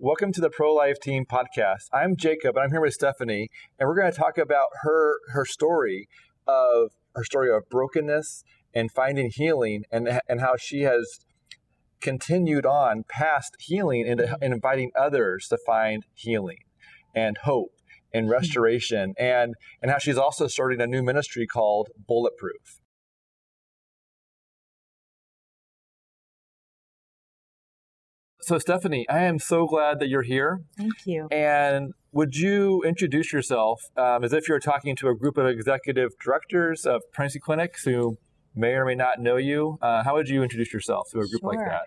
Welcome to the ProLife Team podcast. I'm Jacob, and I'm here with Stephanie, and we're going to talk about her story of brokenness and finding healing, and how she has continued on past healing and inviting others to find healing and hope and restoration, and how she's also starting a new ministry called Bulletproof. So Stephanie, I am so glad that you're here. Thank you. And would you introduce yourself as if you're talking to a group of executive directors of pregnancy clinics who may or may not know you? How would you introduce yourself to a group like that?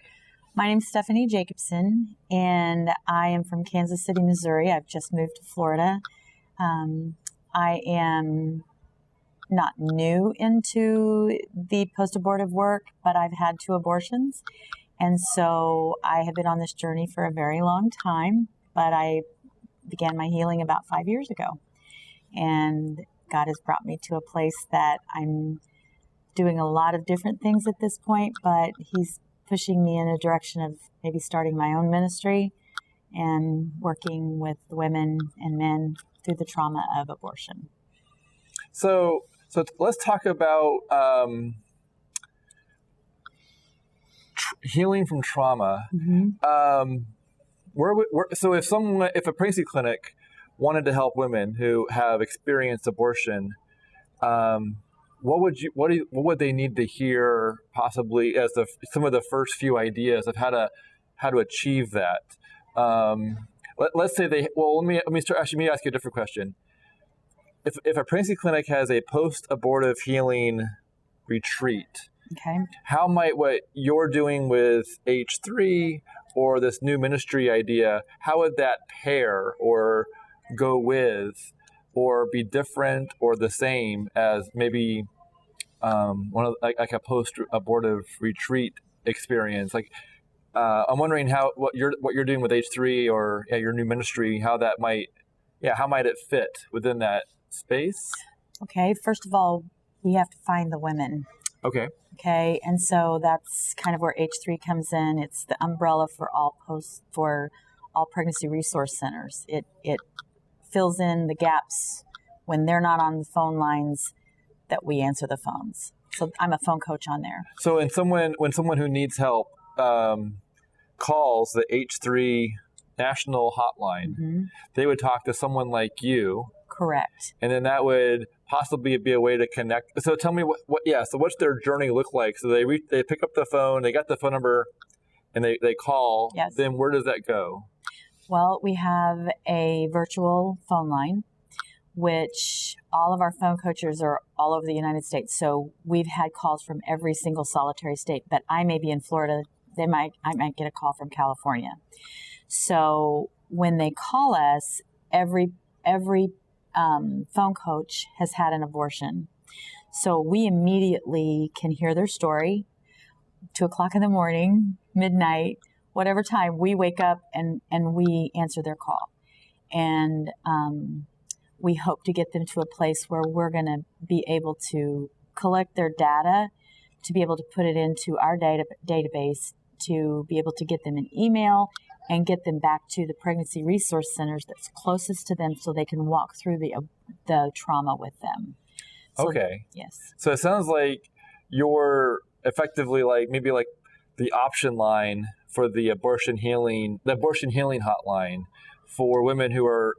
My name's Stephanie Jacobson, and I am from Kansas City, Missouri. I've just moved to Florida. I am not new into the post-abortive work, but I've had 2 abortions. And so I have been on this journey for a very long time, but I began my healing about 5 years ago. And God has brought me to a place that I'm doing a lot of different things at this point, but He's pushing me in a direction of maybe starting my own ministry and working with women and men through the trauma of abortion. So let's talk about healing from trauma. Mm-hmm. So if a pregnancy clinic wanted to help women who have experienced abortion, what would they need to hear possibly as some of the first few ideas of how to achieve that? Let's say let me ask you a different question. If a pregnancy clinic has a post-abortive healing retreat, okay, how might what you're doing with H3 or this new ministry idea, how would that pair or go with or be different or the same as maybe like a post-abortive retreat experience? Like, I'm wondering what you're doing with H3 or your new ministry, how might it fit within that space? Okay, first of all, we have to find the women. Okay, and so that's kind of where H3 comes in. It's the umbrella for all pregnancy resource centers. It fills in the gaps when they're not on the phone lines that we answer the phones. So I'm a phone coach on there. So when someone who needs help calls the H3 national hotline, mm-hmm. they would talk to someone like you. Correct. And then that would possibly be a way to connect. So tell me so what's their journey look like? So they pick up the phone, they got the phone number, and they call. Yes. Then where does that go? Well, we have a virtual phone line, which all of our phone coaches are all over the United States. So we've had calls from every single solitary state, but I may be in Florida. I might get a call from California. So when they call us, every phone coach has had an abortion. So we immediately can hear their story, 2:00 in the morning, midnight, whatever time we wake up and we answer their call. And we hope to get them to a place where we're going to be able to collect their data, to be able to put it into our database, to be able to get them an email and get them back to the pregnancy resource centers that's closest to them so they can walk through the trauma with them. So, okay. Yes. So it sounds like you're effectively maybe the option line for the abortion healing hotline for women who are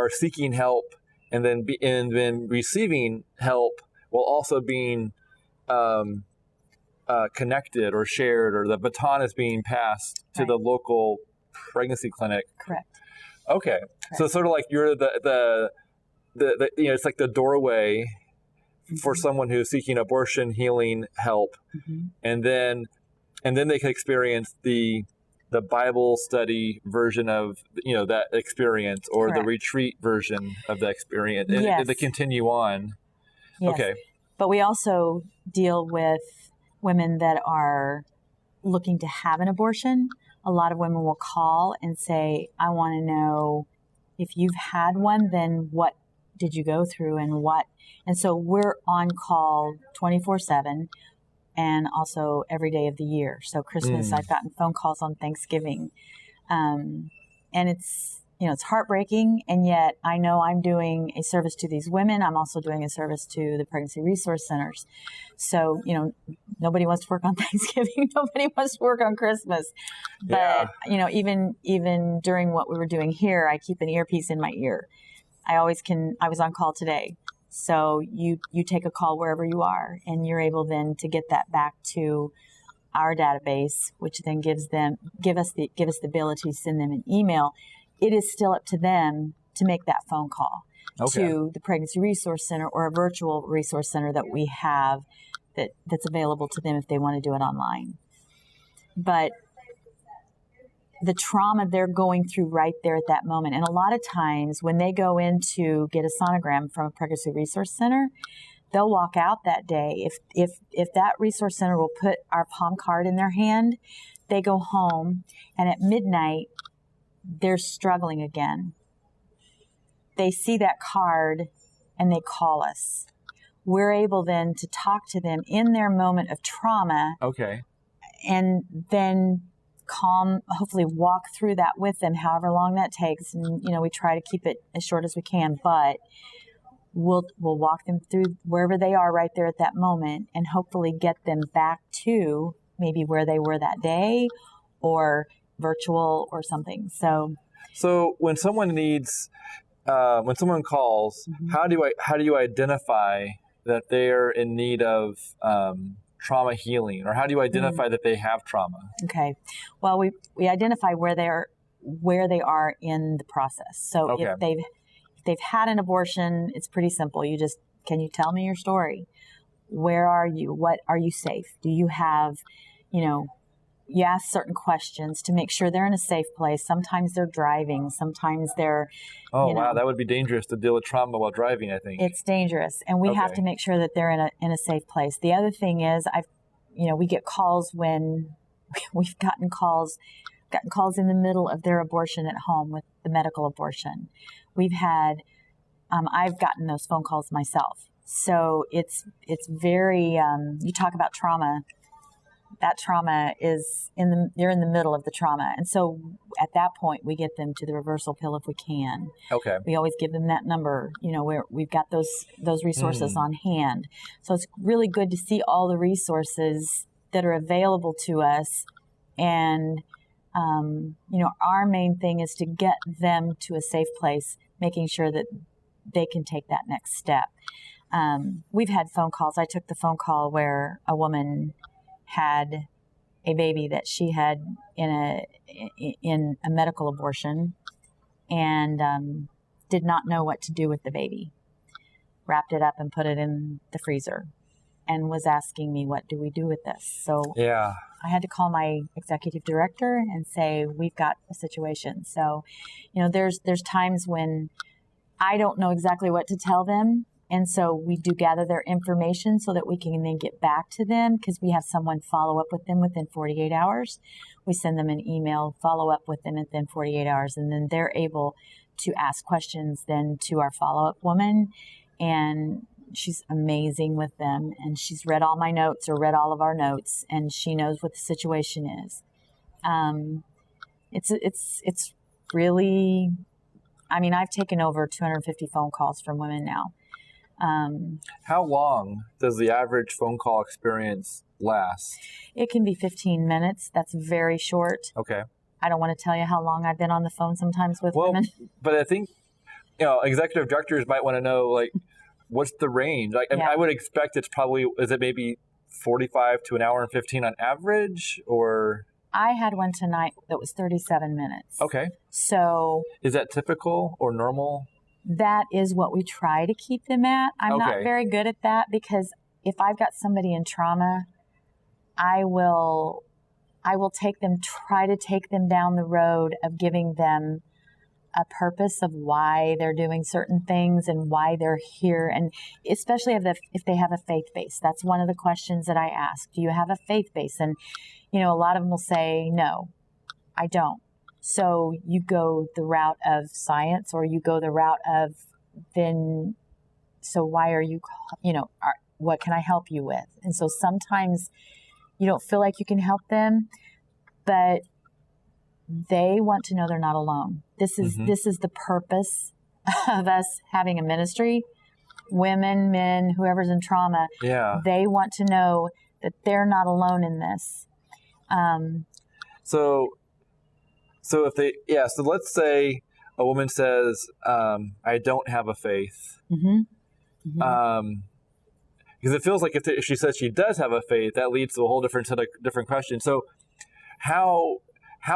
seeking help and then receiving help while also being connected or shared, or the baton is being passed to the local pregnancy clinic. Correct. Okay. Correct. So sort of like you're the it's like the doorway mm-hmm. for someone who's seeking abortion healing help, mm-hmm. and then they can experience the Bible study version of that experience, or Correct. the retreat version of the experience, and yes. they continue on. Yes. Okay. But we also deal with women that are looking to have an abortion. A lot of women will call and say, I want to know if you've had one, then what did you go through and what? And so we're on call 24/7 and also every day of the year. So Christmas, I've gotten phone calls on Thanksgiving. And it's, it's heartbreaking. And yet I know I'm doing a service to these women. I'm also doing a service to the pregnancy resource centers. So, nobody wants to work on Thanksgiving. Nobody wants to work on Christmas. But, even during what we were doing here, I keep an earpiece in my ear. I was on call today. So you take a call wherever you are, and you're able then to get that back to our database, which then give us the ability to send them an email. It is still up to them to make that phone call to the Pregnancy Resource Center or a virtual resource center that we have that's available to them if they want to do it online. But the trauma they're going through right there at that moment. And a lot of times when they go in to get a sonogram from a Pregnancy Resource Center, they'll walk out that day. If that resource center will put our palm card in their hand, they go home, and at midnight, they're struggling again. They see that card and they call us. We're able then to talk to them in their moment of trauma. Okay. And then hopefully walk through that with them, however long that takes. And, we try to keep it as short as we can, but we'll walk them through wherever they are right there at that moment and hopefully get them back to maybe where they were that day or virtual or something. So when someone calls, mm-hmm. how do you identify that they're in need of trauma healing, or how do you identify that they have trauma? Okay. Well, we identify where they are in the process. So if they've had an abortion, it's pretty simple. Can you tell me your story? Where are you? What are you safe? Do you have, you ask certain questions to make sure they're in a safe place. Sometimes they're driving. Sometimes they're, wow, that would be dangerous to deal with trauma while driving, I think. It's dangerous. And we have to make sure that they're in a safe place. The other thing is we get calls when we've gotten calls in the middle of their abortion at home with the medical abortion. We've had, I've gotten those phone calls myself. So it's very, you talk about trauma. That trauma they're in the middle of the trauma. And so at that point, we get them to the reversal pill if we can. Okay. We always give them that number, where we've got those resources on hand. So it's really good to see all the resources that are available to us. And, our main thing is to get them to a safe place, making sure that they can take that next step. We've had phone calls. I took the phone call where a woman had a baby that she had in a medical abortion and did not know what to do with the baby. Wrapped it up and put it in the freezer and was asking me, what do we do with this? So I had to call my executive director and say, we've got a situation. So, there's times when I don't know exactly what to tell them. And so we do gather their information so that we can then get back to them, because we have someone follow up with them within 48 hours. We send them an email, follow up with them within 48 hours, and then they're able to ask questions then to our follow-up woman. And she's amazing with them. And she's read all my notes or read all of our notes, and she knows what the situation is. It's really, I've taken over 250 phone calls from women now. How long does the average phone call experience last? It can be 15 minutes. That's very short. Okay. I don't want to tell you how long I've been on the phone sometimes with women. But I think, executive directors might want to know, what's the range? I would expect is it maybe 45 to an hour and 15 on average, or? I had one tonight that was 37 minutes. Okay. So. Is that typical or normal? That is what we try to keep them at. I'm not very good at that, because if I've got somebody in trauma, I will try to take them down the road of giving them a purpose of why they're doing certain things and why they're here. And especially if they have a faith base. That's one of the questions that I ask. Do you have a faith base? And, a lot of them will say, no, I don't. So you go the route of science, or you go the route of then, so why are you, what can I help you with? And so sometimes you don't feel like you can help them, but they want to know they're not alone. This is the purpose of us having a ministry. Women, men, whoever's in trauma, they want to know that they're not alone in this. So if they, so let's say a woman says, I don't have a faith. Because it feels like if she says she does have a faith, that leads to a whole different set of different questions. So how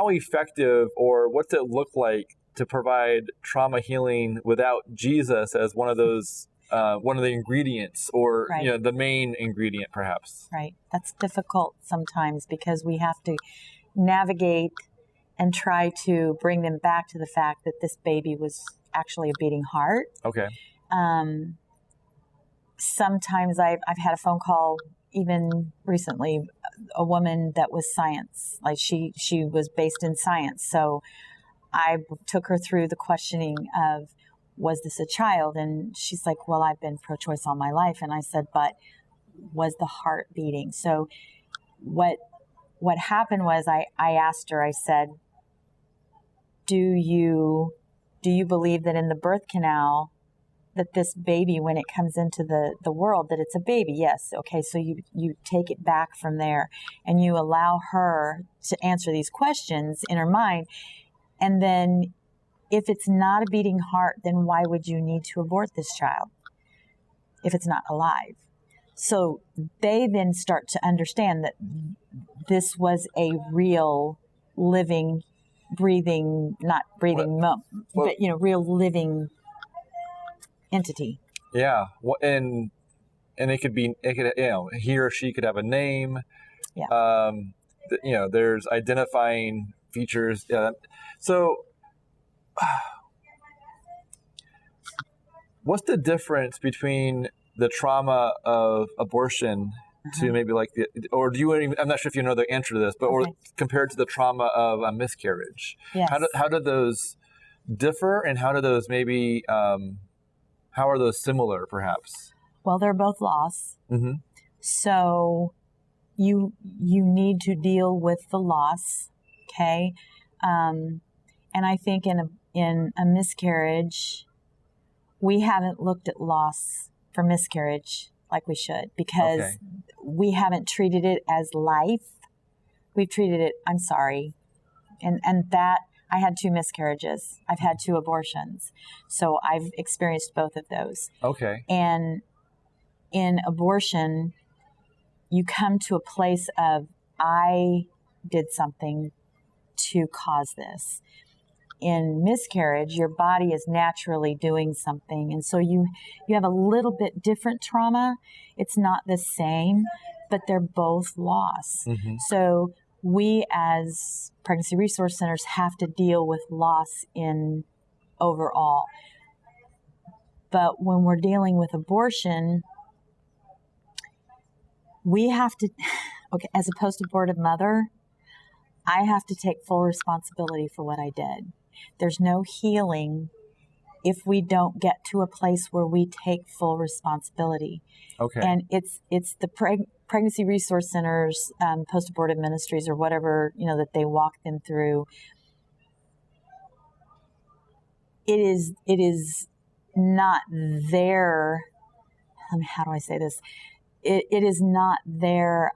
effective, or what's it look like to provide trauma healing without Jesus as one of those, one of the ingredients, or the main ingredient, perhaps? Right. That's difficult sometimes because we have to navigate and try to bring them back to the fact that this baby was actually a beating heart. Okay. Sometimes I've had a phone call, even recently, a woman that was science, like she was based in science. So I took her through the questioning of, was this a child? And she's like, well, I've been pro-choice all my life. And I said, but was the heart beating? So what happened was I asked her, I said, do you believe that in the birth canal, that this baby, when it comes into the world, that it's a baby? Yes. Okay. So you take it back from there and you allow her to answer these questions in her mind. And then if it's not a beating heart, then why would you need to abort this child if it's not alive? So they then start to understand that this was a real living, breathing, not breathing, but real living entity. Yeah. And it could he or she could have a name. Yeah. There's identifying features. So what's the difference between the trauma of abortion to maybe like or do you even, I'm not sure if you know the answer to this, but or compared to the trauma of a miscarriage? Yes. How do those differ, and how do those maybe how are those similar, perhaps? Well, they're both loss. So you need to deal with the loss, okay? And I think in a miscarriage, we haven't looked at loss for miscarriage like we should, because we haven't treated it as life. We've treated it, I'm sorry. And that, I had 2 miscarriages. I've had 2 abortions. So I've experienced both of those. Okay. And in abortion, you come to a place of, I did something to cause this. In miscarriage, your body is naturally doing something. And so you have a little bit different trauma. It's not the same, but they're both loss. So we as pregnancy resource centers have to deal with loss in overall. But when we're dealing with abortion, we have to, as a post-abortive mother, I have to take full responsibility for what I did. There's no healing if we don't get to a place where we take full responsibility. Okay. And it's the pregnancy resource centers, post-abortive ministries, or whatever, that they walk them through. It is not their, how do I say this? It is not their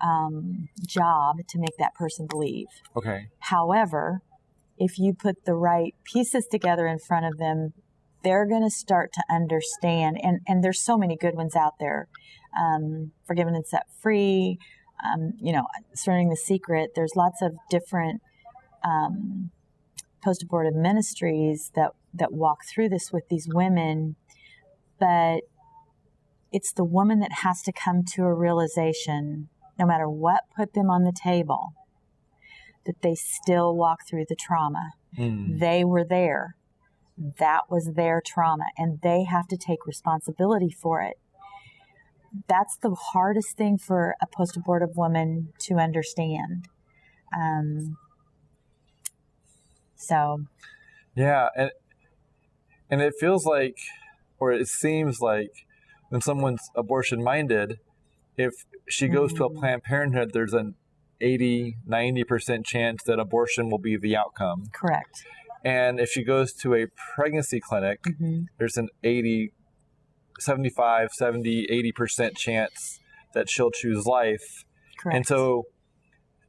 job to make that person believe. Okay. However, if you put the right pieces together in front of them, they're going to start to understand. And there's so many good ones out there. Forgiven and Set Free, Surrendering the Secret. There's lots of different post-abortive ministries that walk through this with these women. But it's the woman that has to come to a realization, no matter what put them on the table, that they still walk through the trauma. They were there. That was their trauma, and they have to take responsibility for it. That's the hardest thing for a post-abortive woman to understand. Yeah, and it feels like, or it seems like, when someone's abortion-minded, if she goes to a Planned Parenthood, there's 80, 90% chance that abortion will be the outcome. Correct. And if she goes to a pregnancy clinic, there's an 75, 70, 80% chance that she'll choose life. Correct. And so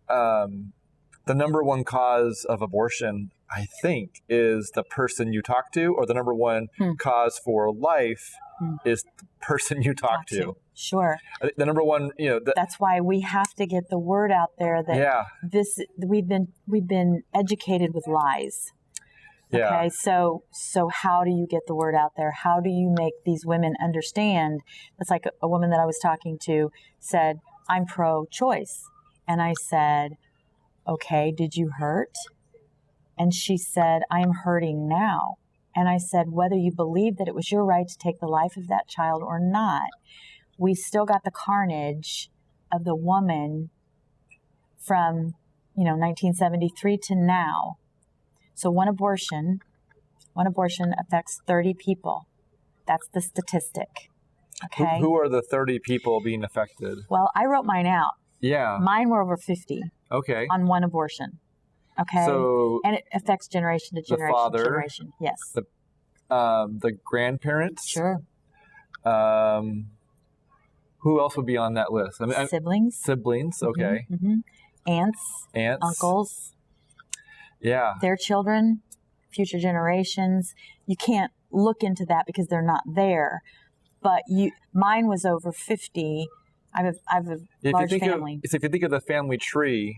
the number one cause of abortion, I think, is the person you talk to, or the number one cause for life is the person you talk to. Sure. The number one, that's why we have to get the word out there that we've been educated with lies. Okay, so how do you get the word out there? How do you make these women understand? It's like a woman that I was talking to said, I'm pro-choice. And I said, okay, did you hurt? And she said, I'm hurting now. And I said, whether you believe that it was your right to take the life of that child or not, we still got the carnage of the woman from, 1973 to now. So one abortion affects 30 people. That's the statistic. Okay. Who are the 30 people being affected? Well, I wrote mine out. Yeah. Mine were over 50. Okay. On one abortion. Okay. So and it affects generation to generation. The father, to generation. Yes. The grandparents. Sure. Who else would be on that list? Siblings. Siblings. Okay. Aunts. Uncles. Yeah. Their children, future generations. You can't look into that because they're not there. But mine was over 50. I have a large family. If you think of the family tree,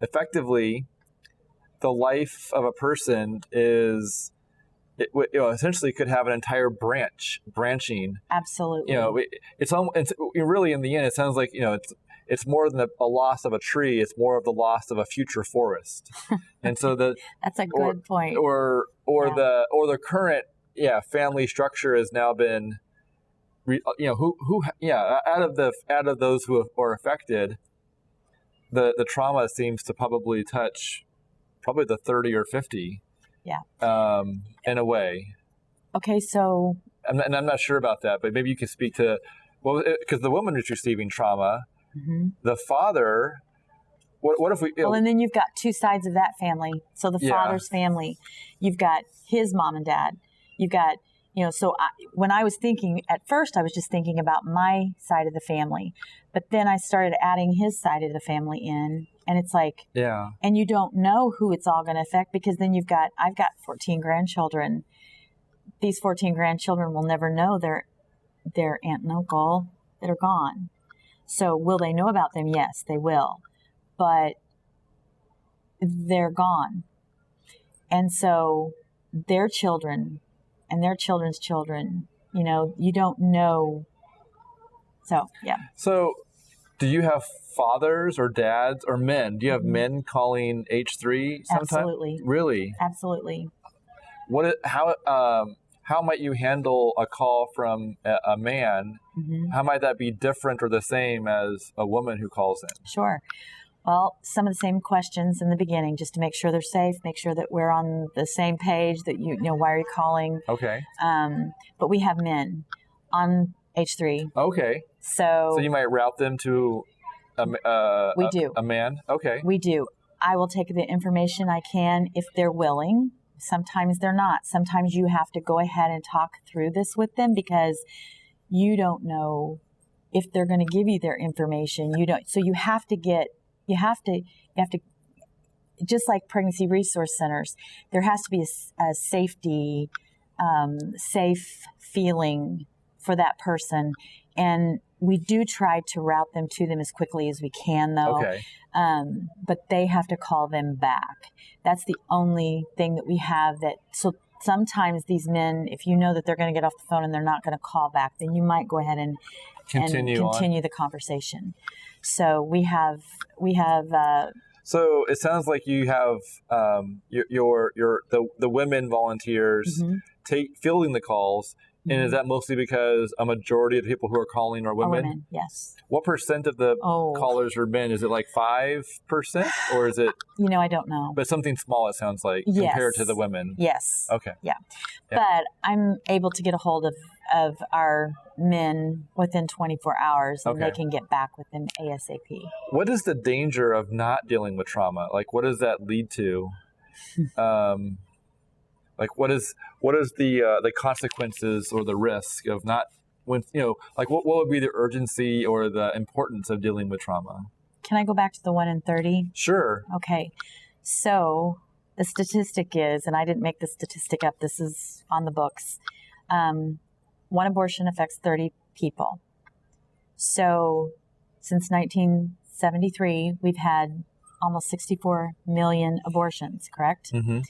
effectively, the life of a person is, essentially could have an entire branching. Absolutely. It's really, in the end, it sounds like, it's more than a loss of a tree. It's more of the loss of a future forest. And so that's a good point. Or the current family structure has now been, out of those who are affected, the trauma seems to probably touch the 30 or 50. Yeah. In a way. Okay, so I'm not sure about that, but maybe you can speak to, because the woman is receiving trauma. The father, what if we... Well, and then you've got two sides of that family. So the father's family, you've got his mom and dad. You've got, when I was thinking, at first I was just thinking about my side of the family. But then I started adding his side of the family in. And it's like, and you don't know who it's all going to affect, because then I've got 14 grandchildren. These 14 grandchildren will never know their aunt and uncle that are gone. So will they know about them? Yes, they will. But they're gone. And so their children and their children's children, you don't know. So, yeah. So do you have fathers or dads or men? Do you have men calling H3 sometimes? Absolutely. Really? Absolutely. How might you handle a call from a man? How might that be different or the same as a woman who calls in? Sure. Well, some of the same questions in the beginning, just to make sure they're safe, make sure that we're on the same page, that why are you calling? Okay. But we have men on H3. Okay. So you might route them to we do. A man? Okay. We do. I will take the information I can if they're willing. Sometimes they're not. Sometimes you have to go ahead and talk through this with them, because you don't know if they're going to give you their information. You don't. So you have to, just like pregnancy resource centers, there has to be a safety, safe feeling for that person. And we do try to route them to them as quickly as we can, though. Okay. But they have to call them back. That's the only thing that we have that. So sometimes these men, if you know that they're going to get off the phone and they're not going to call back, then you might go ahead and continue the conversation. So we have. So it sounds like you have the women volunteers fielding the calls. And is that mostly because a majority of the people who are calling are women? Women, yes. What percent of the callers are men? Is it like 5%, or is it? I don't know. But something small, it sounds like, compared to the women. Yes. Okay. Yeah. But I'm able to get a hold of of our men within 24 hours, and Okay. they can get back with them ASAP. What is the danger of not dealing with trauma? Like, what does that lead to? Like, what is the consequences or the risk of not, when, like what would be the urgency or the importance of dealing with trauma? Can I go back to the 1 in 30? Sure. Okay. So the statistic is, and I didn't make the statistic up, this is on the books, one abortion affects 30 people. So since 1973, we've had almost 64 million abortions, correct? Mm-hmm.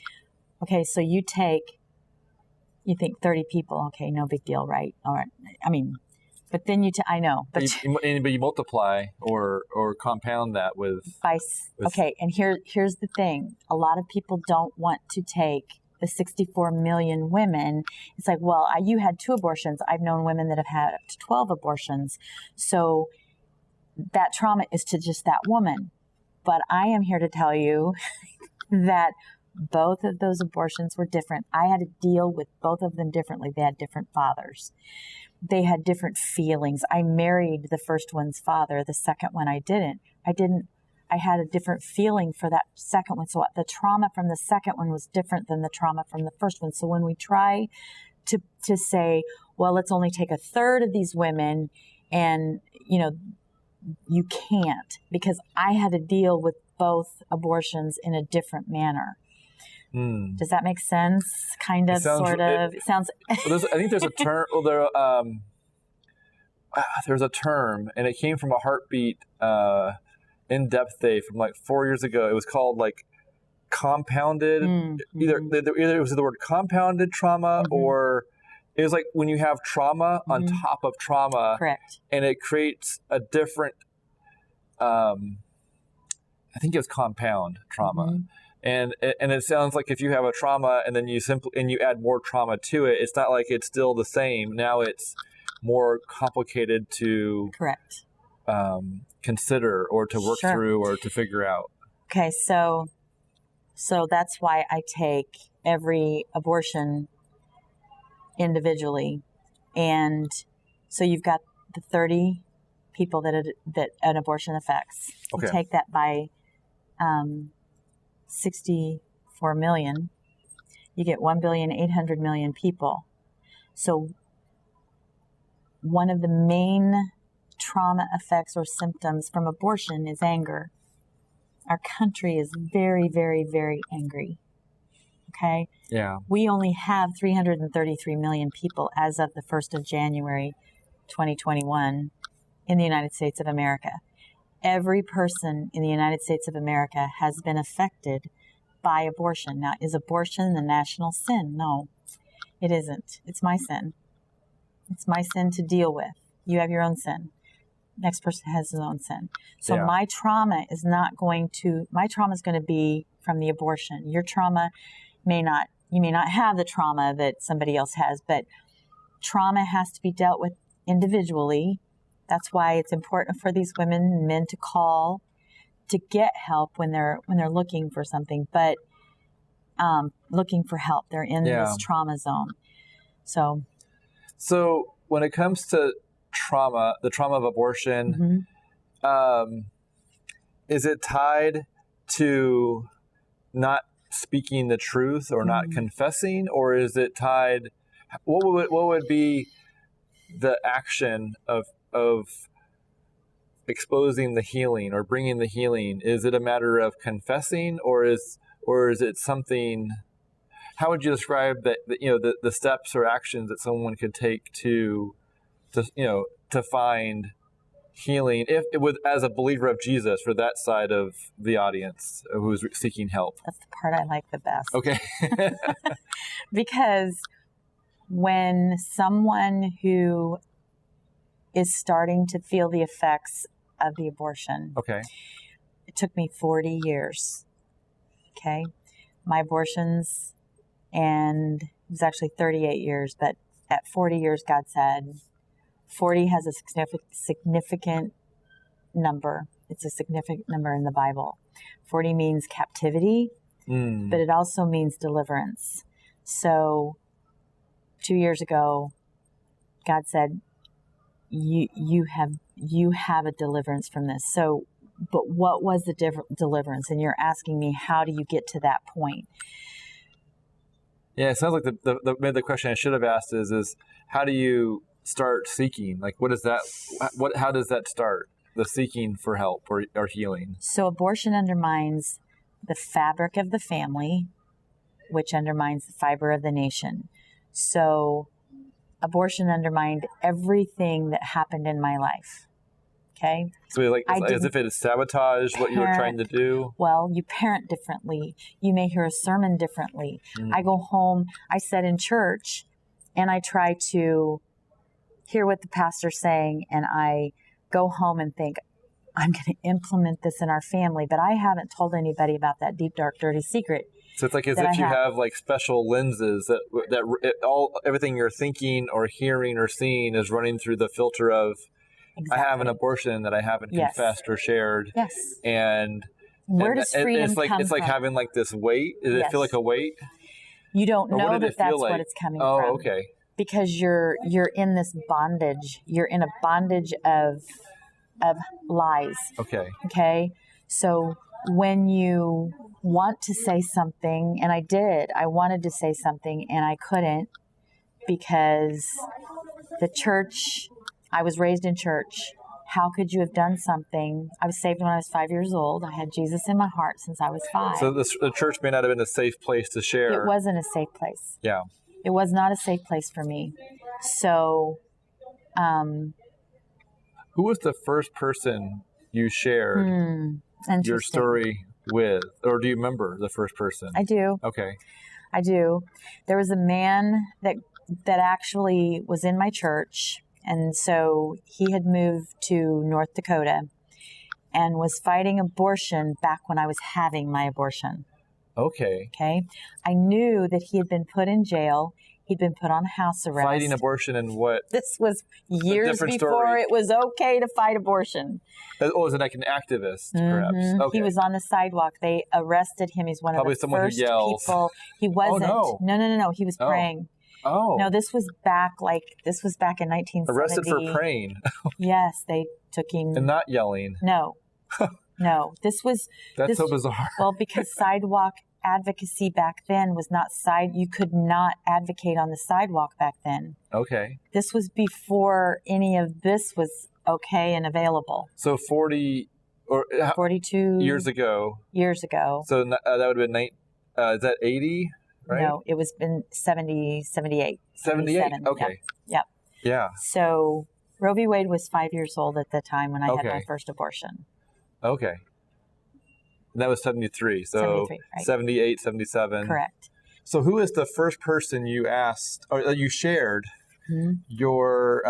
Okay, so you think 30 people, okay, no big deal, right? All right. I mean, but then I know. But you multiply or compound that with... Okay, and here's the thing. A lot of people don't want to take the 64 million women. It's like, well, you had 2 abortions. I've known women that have had up to 12 abortions. So that trauma is to just that woman. But I am here to tell you that both of those abortions were different. I had to deal with both of them differently. They had different fathers. They had different feelings. I married the first one's father. The second one I didn't. I had a different feeling for that second one. So the trauma from the second one was different than the trauma from the first one. So when we try to say, well, let's only take a third of these women, and, you can't, because I had to deal with both abortions in a different manner. Does that make sense? Kind of, sort of. It sounds. I think there's a term. There's a term, and it came from a Heartbeat in-depth day from like 4 years ago. It was called like compounded. Mm-hmm. Either it was the word compounded trauma, or it was like when you have trauma on top of trauma. Correct. And it creates a different. I think it was compound trauma. Mm-hmm. And it sounds like if you have a trauma and then you add more trauma to it, it's not like it's still the same. Now it's more complicated to correct consider or to work through or to figure out. Okay, so that's why I take every abortion individually, and so you've got the 30 people that an abortion affects. Okay. You take that by 64 million, you get 1,800,000,000 people. So one of the main trauma effects or symptoms from abortion is anger. Our country is very, very, very angry. Okay? Yeah. We only have 333 million people as of the 1st of January, 2021 in the United States of America. Every person in the United States of America has been affected by abortion. Now, is abortion the national sin? No, it isn't. It's my sin. It's my sin to deal with. You have your own sin. Next person has his own sin. So my trauma is going to be from the abortion. Your trauma you may not have the trauma that somebody else has, but trauma has to be dealt with individually. That's why it's important for these women and men to call to get help when they're looking for something, but looking for help. They're in this trauma zone. So when it comes to trauma, the trauma of abortion, is it tied to not speaking the truth or not confessing, or is it tied? What would be the action of exposing the healing or bringing the healing? Is it a matter of confessing, or is it something? How would you describe the steps or actions that someone could take to find healing, if it was as a believer of Jesus, for that side of the audience who's seeking help? That's the part I like the best. Okay. Because when someone who is starting to feel the effects of the abortion, it took me 40 years. Okay. My abortions, and it was actually 38 years, but at 40 years, God said, 40 has a significant number. It's a significant number in the Bible. 40 means captivity, but it also means deliverance. So 2 years ago, God said, you have a deliverance from this. So, but what was the deliverance? And you're asking me, how do you get to that point? Yeah, it sounds like maybe the question I should have asked is how do you start seeking? Like, how does that start? The seeking for help or healing? So abortion undermines the fabric of the family, which undermines the fiber of the nation. So abortion undermined everything that happened in my life. Okay? So as if it sabotaged what you were trying to do? Well, you parent differently. You may hear a sermon differently. I go home, I sit in church, and I try to hear what the pastor's saying, and I go home and think, I'm going to implement this in our family, but I haven't told anybody about that deep, dark, dirty secret. So it's like as if you have like special lenses everything you're thinking or hearing or seeing is running through the filter of, exactly. I have an abortion that I haven't confessed or shared. Yes. And where does freedom come from? It's like having like this weight. Does it feel like a weight? You don't know that's what it's coming from. Oh, okay. Because you're in this bondage. You're in a bondage of lies. Okay. Okay. So when you want to say something, and I wanted to say something and I couldn't because the church, I was raised in church. How could you have done something? I was saved when I was 5 years old. I had Jesus in my heart since I was 5. So the church may not have been a safe place to share. It wasn't a safe place. Yeah. It was not a safe place for me. So, who was the first person you shared your story with? Or do you remember the first person? I do. Okay. I do. There was a man that actually was in my church. And so he had moved to North Dakota and was fighting abortion back when I was having my abortion. Okay. Okay. I knew that he had been put in jail. He'd been put on house arrest. Fighting abortion and what? This was years before it was okay to fight abortion. Oh, was it like an activist, perhaps? Okay. He was on the sidewalk. They arrested him. He's one Probably of the first people. He wasn't. Oh, no. No. He was praying. Oh. No, this was back in 1970. Arrested for praying. Yes, they took him. And not yelling. No. No. That's so bizarre. Well, because sidewalk advocacy back then was not you could not advocate on the sidewalk back then. Okay. This was before any of this was okay and available. So 42 years ago. So that would have been is that 80? Right? No, it was in 78. 78? Okay. Yep. Yeah. So Roe v. Wade was 5 years old at the time when I had my first abortion. Okay. And that was 73. So 73, right. 78, 77. Correct. So who is the first person you asked or you shared your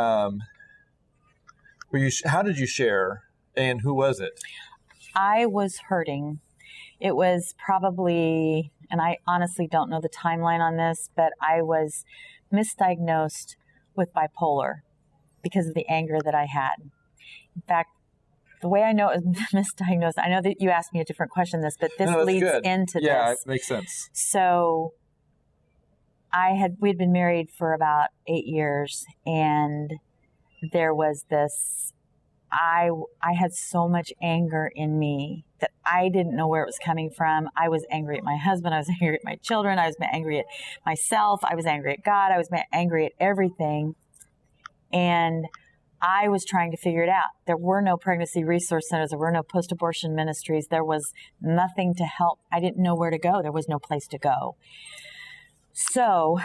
how did you share and who was it? I was hurting. It was probably, and I honestly don't know the timeline on this, but I was misdiagnosed with bipolar because of the anger that I had. In fact, the way I know it was misdiagnosed, I know that you asked me a different question this, but this leads into this. Yeah, it makes sense. So we'd been married for about 8 years, and there was this, I had so much anger in me that I didn't know where it was coming from. I was angry at my husband. I was angry at my children. I was angry at myself. I was angry at God. I was angry at everything. And I was trying to figure it out. There were no pregnancy resource centers. There were no post-abortion ministries. There was nothing to help. I didn't know where to go. There was no place to go. So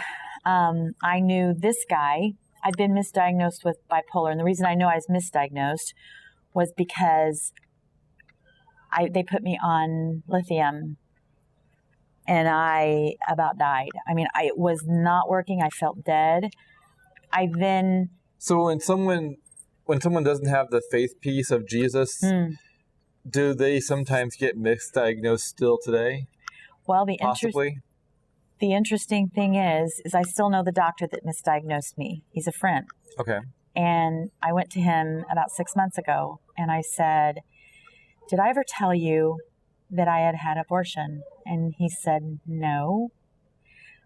I knew this guy. I'd been misdiagnosed with bipolar. And the reason I know I was misdiagnosed was because they put me on lithium and I about died. I mean, it was not working. I felt dead. So when someone doesn't have the faith piece of Jesus, do they sometimes get misdiagnosed still today? Well, the interesting thing is I still know the doctor that misdiagnosed me. He's a friend. Okay. And I went to him about 6 months ago and I said, did I ever tell you that I had abortion? And he said, no.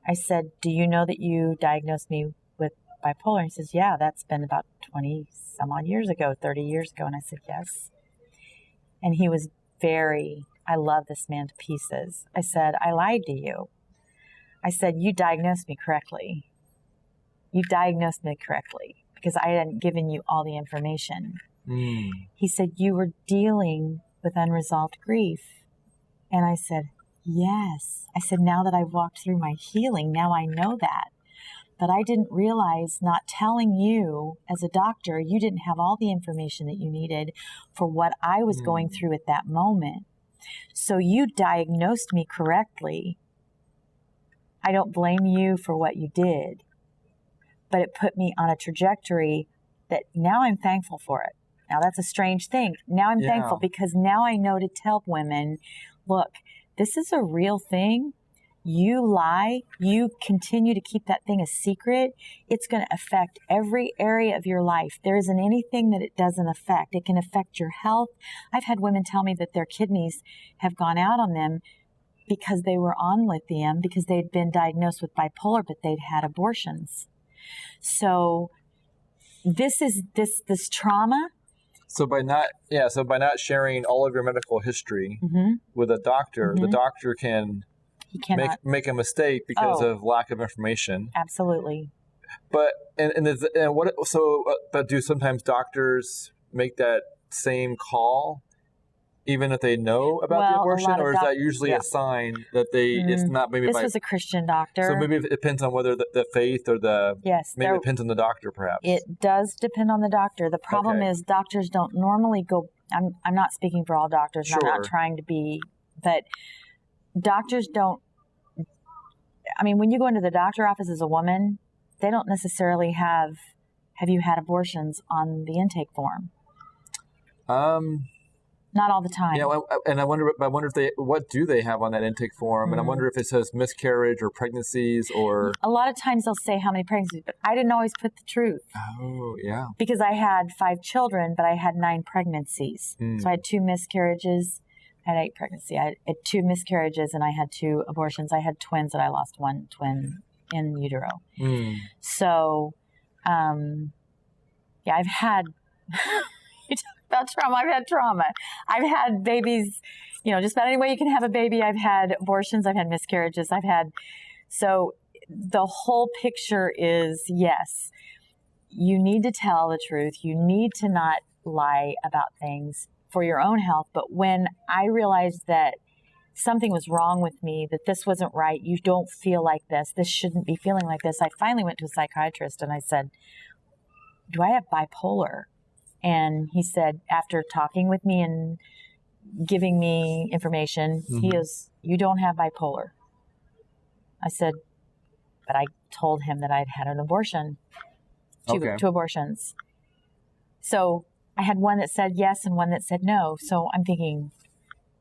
I said, do you know that you diagnosed me with bipolar? And he says, yeah, that's been about 20 some odd years ago, 30 years ago. And I said, yes. And he was I love this man to pieces. I said, I lied to you. I said, you diagnosed me correctly. You diagnosed me correctly because I hadn't given you all the information. He said, you were dealing with unresolved grief. And I said, yes. I said, now that I've walked through my healing, now I know that. But I didn't realize, not telling you as a doctor, you didn't have all the information that you needed for what I was going through at that moment. So you diagnosed me correctly. I don't blame you for what you did, but it put me on a trajectory that now I'm thankful for it. Now that's a strange thing. Now I'm thankful because now I know to tell women, look, this is a real thing. You lie, you continue to keep that thing a secret, it's going to affect every area of your life. There isn't anything that it doesn't affect. It can affect your health. I've had women tell me that their kidneys have gone out on them because they were on lithium, because they'd been diagnosed with bipolar, but they'd had abortions. So this trauma. So by not sharing all of your medical history with a doctor, the doctor can make a mistake because of lack of information. Absolutely. But but do sometimes doctors make that same call even if they know about the abortion, or is that usually a sign that it's not maybe this was a Christian doctor. So maybe it depends on whether the faith or maybe it depends on the doctor perhaps. It does depend on the doctor. The problem is doctors don't normally go, I'm not speaking for all doctors, and I'm not trying to be, but doctors don't, I mean, when you go into the doctor office as a woman, they don't necessarily have you had abortions on the intake form? Not all the time. Yeah, and I wonder if what do they have on that intake form? And I wonder if it says miscarriage or pregnancies or... A lot of times they'll say how many pregnancies, but I didn't always put the truth. Oh, yeah. Because I had 5 children, but I had 9 pregnancies. So I had 2 miscarriages. I had 8 pregnancies. I had 2 miscarriages and I had 2 abortions. I had twins and I lost 1 twin in utero. So, I've had... You talk about trauma. I've had trauma. I've had babies, just about any way you can have a baby. I've had abortions. I've had miscarriages. So the whole picture is, yes, you need to tell the truth. You need to not lie about things for your own health. But when I realized that something was wrong with me, that this wasn't right, you don't feel like this shouldn't be feeling like this, I finally went to a psychiatrist and I said, do I have bipolar? And he said, after talking with me and giving me information, he goes, you don't have bipolar. I said, but I told him that I'd had an abortion, 2 abortions. So I had one that said yes and one that said no. So I'm thinking,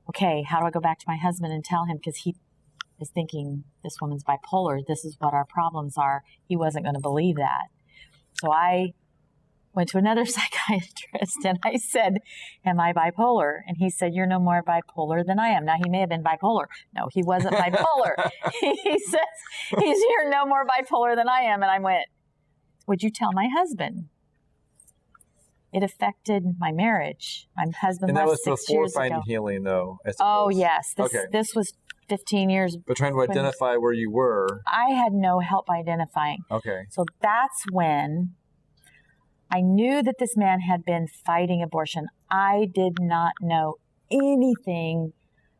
okay, how do I go back to my husband and tell him? Because he is thinking this woman's bipolar. This is what our problems are. He wasn't going to believe that. So I went to another psychiatrist and I said, am I bipolar? And he said, you're no more bipolar than I am. Now, he may have been bipolar. No, he wasn't bipolar. He says, you're no more bipolar than I am. And I went, would you tell my husband? It affected my marriage. My husband left 6 years ago. And that was before finding healing, though, I suppose. Oh, yes. This was 15 years. But trying to identify where you were. I had no help identifying. Okay. So that's when I knew that this man had been fighting abortion. I did not know anything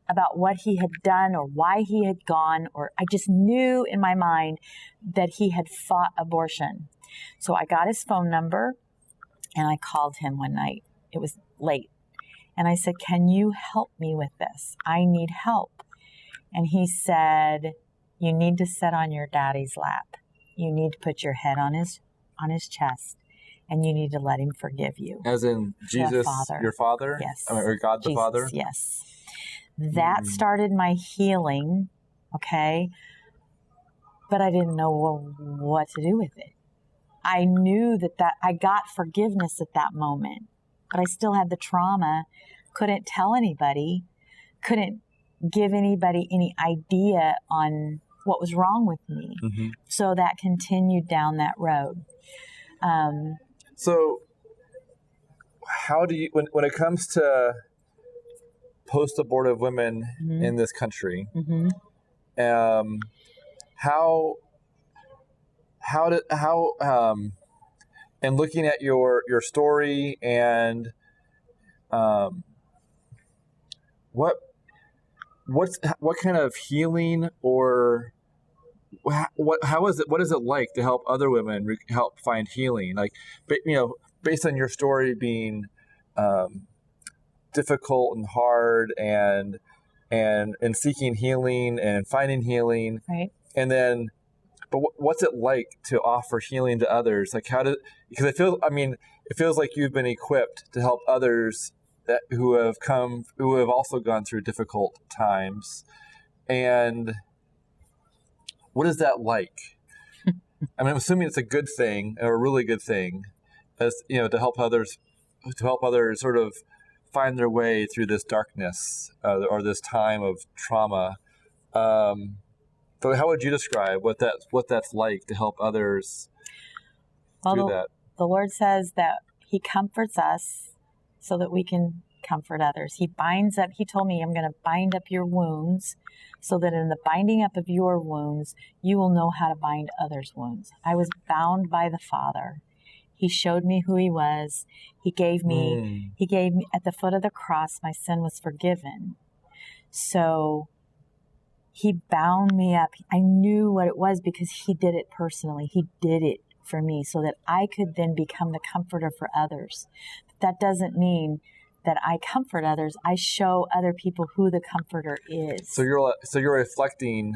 about what he had done or why he had gone, or I just knew in my mind that he had fought abortion. So I got his phone number and I called him one night. It was late. And I said, can you help me with this? I need help. And he said, you need to sit on your daddy's lap. You need to put your head on his chest. And you need to let him forgive you. As in Jesus, your father? Yes. Or God the Jesus, Father? Yes. That started my healing, okay? But I didn't know what to do with it. I knew that I got forgiveness at that moment, but I still had the trauma, couldn't tell anybody, couldn't give anybody any idea on what was wrong with me. Mm-hmm. So that continued down that road. So how do you, when it comes to post-abortive women Mm-hmm. in this country, Mm-hmm. how and looking at your story and what kind of healing or how is it, what is it like to help other women help find healing, like, based on your story being difficult and hard and seeking healing and finding healing, Right. and then but what's it like to offer healing to others? Like, because it feels like you've been equipped to help others who have also gone through difficult times. And what is that like? I'm assuming it's a good thing, or a really good thing, as to help others sort of find their way through this darkness, or this time of trauma. So how would you describe what that's like to help others through that? The Lord says that He comforts us so that we can comfort others. He told me, I'm going to bind up your wounds so that in the binding up of your wounds, you will know how to bind others' wounds. I was bound by the Father. He showed me who He was. He gave me at the foot of the cross, my sin was forgiven. So He bound me up. I knew what it was because He did it personally. He did it for me so that I could then become the comforter for others. But that doesn't mean that I comfort others. I show other people who the comforter is. So you're reflecting,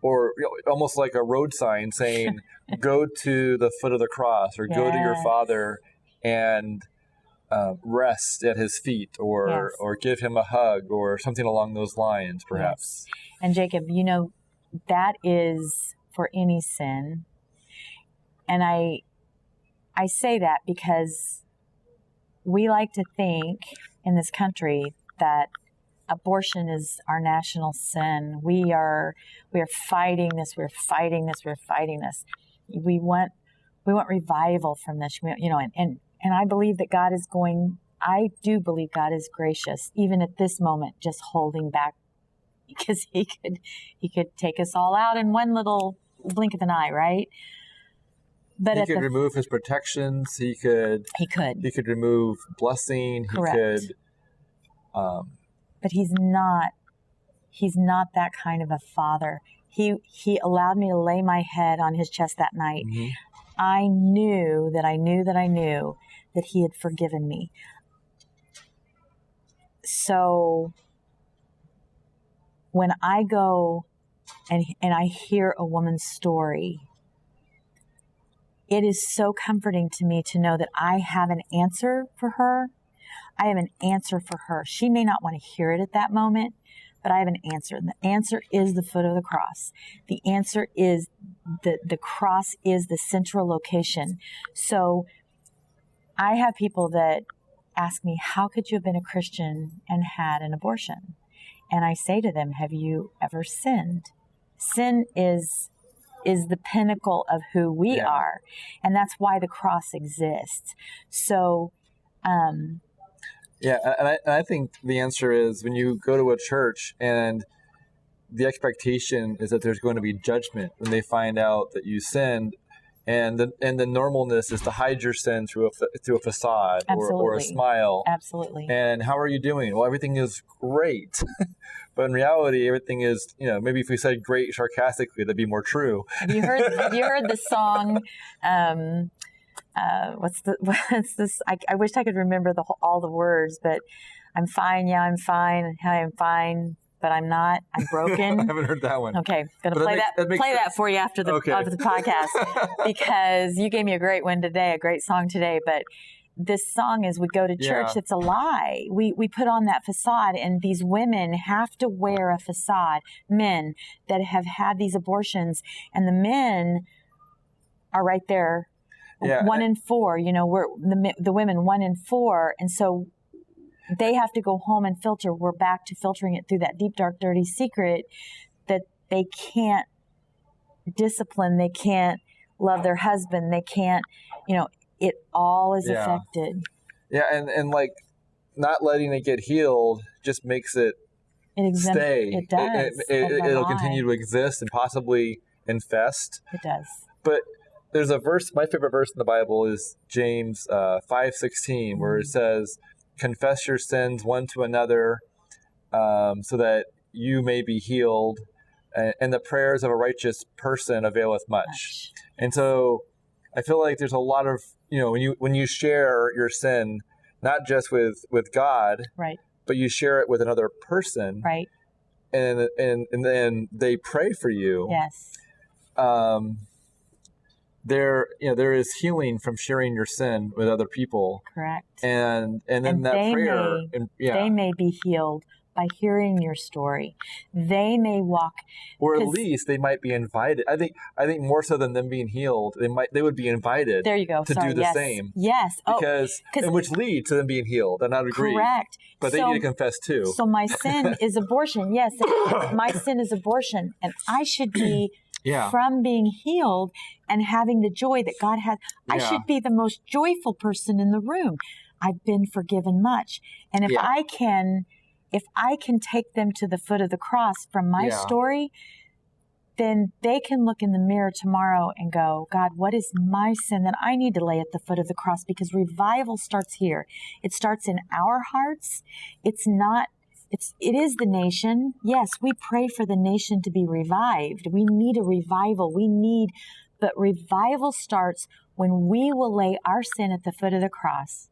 or almost like a road sign saying, go to the foot of the cross, or go to your Father and rest at His feet, or give Him a hug, or something along those lines, perhaps. Yes. And Jacob, that is for any sin. And I say that because we like to think in this country that abortion is our national sin. We are fighting this. We're fighting this. We're fighting this. We want revival from this. And I believe that God is going. I do believe God is gracious, even at this moment, just holding back, because He could take us all out in one little blink of an eye, right? But He could remove His protections. He could remove blessing. Correct. He could. But He's not that kind of a Father. He allowed me to lay my head on His chest that night. Mm-hmm. I knew that He had forgiven me. So when I go and I hear a woman's story, it is so comforting to me to know that I have an answer for her. I have an answer for her. She may not want to hear it at that moment, but I have an answer. And the answer is the foot of the cross. The answer is the cross is the central location. So I have people that ask me, how could you have been a Christian and had an abortion? And I say to them, have you ever sinned? Sin is the pinnacle of who we are. And that's why the cross exists. So, and I think the answer is when you go to a church and the expectation is that there's going to be judgment when they find out that you sinned, and the normalness is to hide your sin through a facade or a smile. Absolutely. And how are you doing? Well, everything is great. But in reality, everything is, maybe if we said great sarcastically, that'd be more true. Have you heard the song? What's this? I wish I could remember all the words, but I'm fine. Yeah, I'm fine. I'm fine, but I'm not. I'm broken. I haven't heard that one. Okay, gonna play that for you after the podcast, because you gave me a great one today, a great song today, but. This song, as we go to church, it's a lie. We put on that facade, and these women have to wear a facade, men that have had these abortions, and the men are right there, 1 in 4, we're the women 1 in 4. And so they have to go home and filter. We're back to filtering it through that deep, dark, dirty secret that they can't discipline, they can't love their husband, they can't, it all is affected. Yeah, and like not letting it get healed just makes it stay. It does. It'll continue to exist and possibly infest. It does. But there's a verse, my favorite verse in the Bible is James 5:16, where it says, confess your sins one to another so that you may be healed. And the prayers of a righteous person availeth much. And so I feel like there's a lot of, when you share your sin, not just with God, right, but you share it with another person, right, and then they pray for you. Yes. There is healing from sharing your sin with other people. Correct. And then that prayer, they may be healed by hearing your story. They may walk, or at least they might be invited. I think more so than them being healed, they would be invited. There you go. To do the same. Yes. Because which leads to them being healed, and I'd agree. Correct. But they need to confess too. So my sin is abortion. Yes, my sin is abortion, and I should be from being healed and having the joy that God has. I should be the most joyful person in the room. I've been forgiven much, and if I can take them to the foot of the cross from my story, then they can look in the mirror tomorrow and go, God, what is my sin that I need to lay at the foot of the cross? Because revival starts here. It starts in our hearts. It is the nation. Yes, we pray for the nation to be revived. We need a revival. But revival starts when we will lay our sin at the foot of the cross.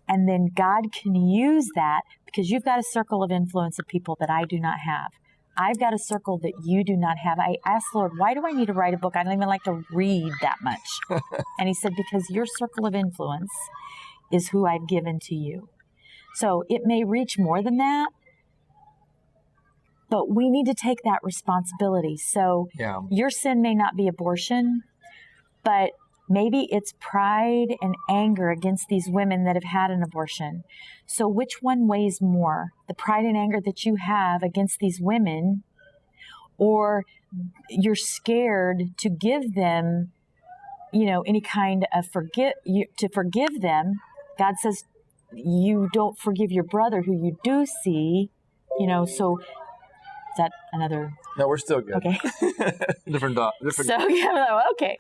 And then God can use that, because you've got a circle of influence of people that I do not have. I've got a circle that you do not have. I asked Lord, why do I need to write a book? I don't even like to read that much. And he said, because your circle of influence is who I've given to you. So it may reach more than that, but we need to take that responsibility. So your sin may not be abortion, but maybe it's pride and anger against these women that have had an abortion. So which one weighs more? The pride and anger that you have against these women, or you're scared to give them, any kind of to forgive them. God says you don't forgive your brother who you do see, so is that another? No, we're still good. Okay. different. So okay.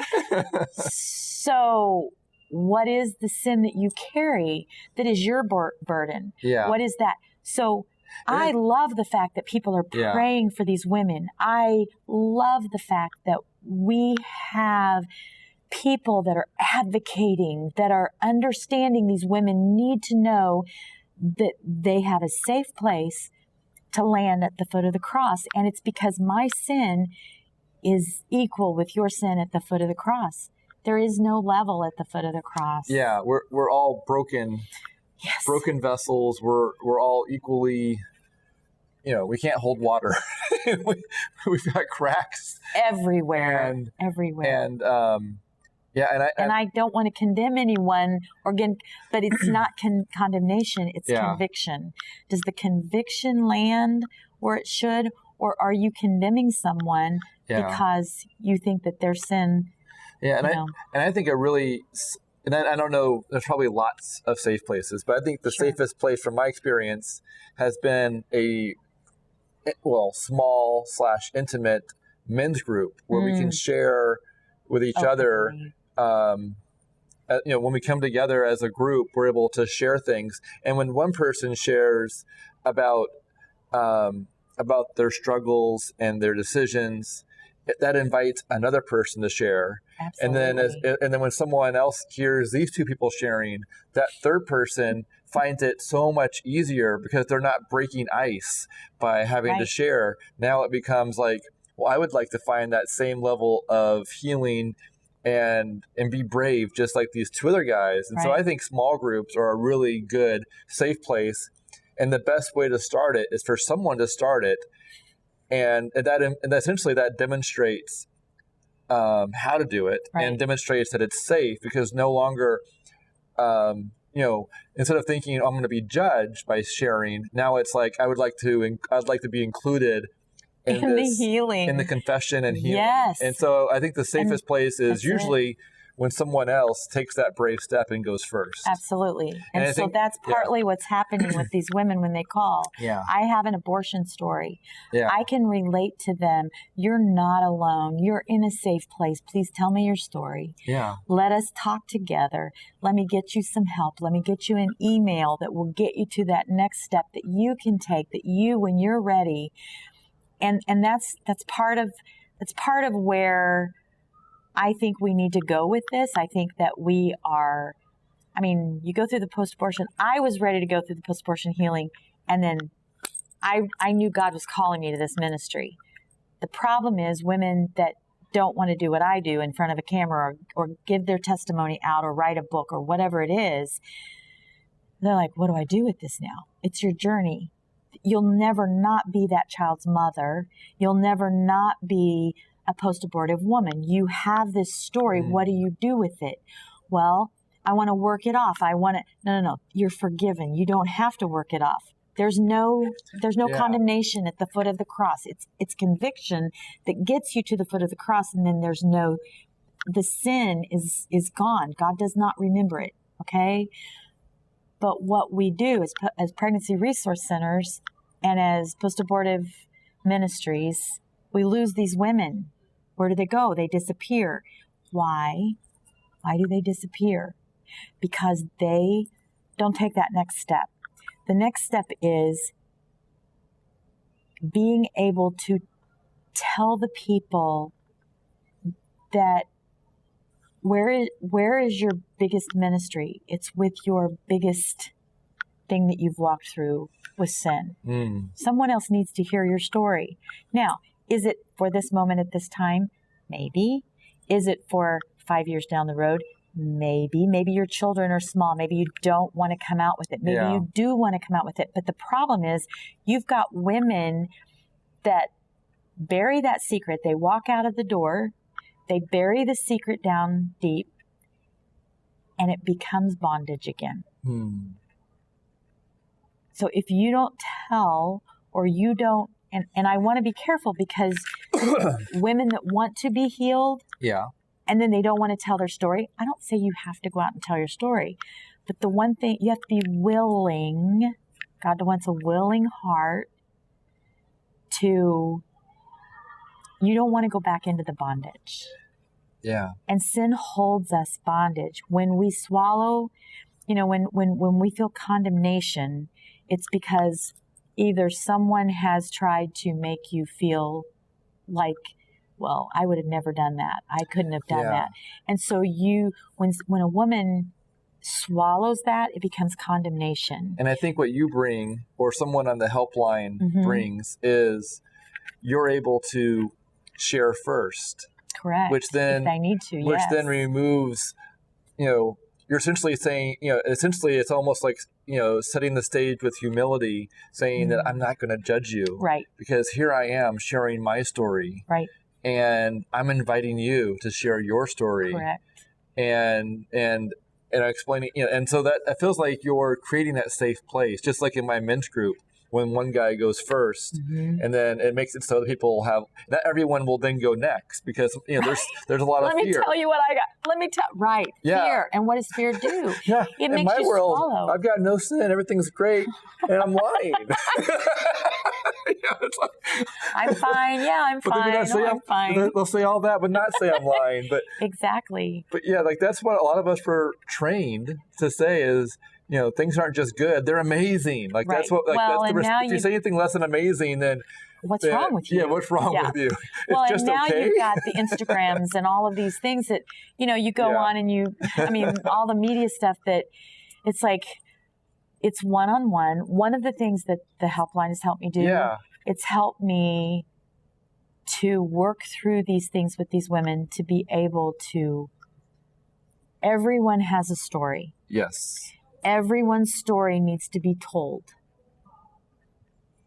So what is the sin that you carry that is your burden? Yeah. What is that? So I love the fact that people are praying for these women. I love the fact that we have people that are advocating, that are understanding these women need to know that they have a safe place to land at the foot of the cross. And it's because my sin is equal with your sin at the foot of the cross. There is no level at the foot of the cross. Yeah, we're all broken. Yes. Broken vessels. We're all equally, we can't hold water. We've got cracks everywhere. Everywhere. And I don't want to condemn anyone, but it's not condemnation, it's conviction. Does the conviction land where it should, or are you condemning someone because you think that their sin? Yeah, and I think it really, and I don't know, there's probably lots of safe places, but I think the safest place from my experience has been a small/intimate men's group where we can share with each other. When we come together as a group, we're able to share things. And when one person shares about their struggles and their decisions, that invites another person to share. Absolutely. And then when someone else hears these two people sharing, that third person finds it so much easier because they're not breaking ice by having to share. Now it becomes like, well, I would like to find that same level of healing and be brave, just like these two other guys. And so I think small groups are a really good, safe place. And the best way to start it is for someone to start it. And essentially that demonstrates how to do it and demonstrates that it's safe, because no longer, instead of thinking I'm going to be judged by sharing, now it's like I'd like to be included in the healing, in the confession and healing. Yes. And so I think the safest place is usually when someone else takes that brave step and goes first. Absolutely. And so that's partly what's happening with these women when they call. Yeah. I have an abortion story. Yeah. I can relate to them. You're not alone. You're in a safe place. Please tell me your story. Yeah. Let us talk together. Let me get you some help. Let me get you an email that will get you to that next step that you can take, that you, when you're ready. And that's part of where I think we need to go with this. I think that you go through the post-abortion. I was ready to go through the post-abortion healing, and then I knew God was calling me to this ministry. The problem is women that don't want to do what I do in front of a camera or give their testimony out or write a book or whatever it is, they're like, what do I do with this now? It's your journey. You'll never not be that child's mother. You'll never not be a post-abortive woman. You have this story. What do you do with it? Well, I want to work it off. No. You're forgiven. You don't have to work it off. There's no condemnation at the foot of the cross. It's conviction that gets you to the foot of the cross, and then the sin is gone. God does not remember it. Okay? But what we do as pregnancy resource centers and as post-abortive ministries, we lose these women. Where do they go? They disappear. Why? Why do they disappear? Because they don't take that next step. The next step is being able to tell the people that where is your biggest ministry? It's with your biggest thing that you've walked through with sin. Someone else needs to hear your story. Now, is it for this moment at this time? Maybe. Is it for 5 years down the road? Maybe. Maybe your children are small. Maybe you don't want to come out with it. Maybe you do want to come out with it. But the problem is you've got women that bury that secret. They walk out of the door. They bury the secret down deep. And it becomes bondage again. So if you don't tell or you don't, and I want to be careful because women that want to be healed, and then they don't want to tell their story, I don't say you have to go out and tell your story. But the one thing, you have to be willing, God wants a willing heart you don't want to go back into the bondage. Yeah. And sin holds us bondage. When we swallow, when we feel condemnation, it's because either someone has tried to make you feel like, well, I would have never done that. I couldn't have done that. And so when a woman swallows that, it becomes condemnation. And I think what you bring, or someone on the helpline brings, is you're able to share first. Correct. Which then, if they need to, which then removes, you're essentially saying, essentially it's almost like, setting the stage with humility, saying that I'm not going to judge you. Right. Because here I am sharing my story. Right. And I'm inviting you to share your story. Correct. And explaining, and so that it feels like you're creating that safe place, just like in my men's group. When one guy goes first, and then it makes it so that people have, not everyone will then go next, because there's a lot of fear. Let me tell you what I got. Fear. And what does fear do? It makes in my you world, swallow. I've got no sin, everything's great, and I'm lying. It's like, I'm fine. Yeah, I'm fine. I'm fine. They'll say all that, but not say I'm lying. But exactly. But that's what a lot of us were trained to say is, things aren't just good; they're amazing. Like that's what. Like if you say anything less than amazing, then what's wrong with you? Yeah, what's wrong with you? Well, it's just and now okay. you've got the Instagrams and all of these things that you go on and all the media stuff that it's like it's one-on-one. One of the things that the helpline has helped me do, it's helped me to work through these things with these women to be able to. Everyone has a story. Yes. Everyone's story needs to be told.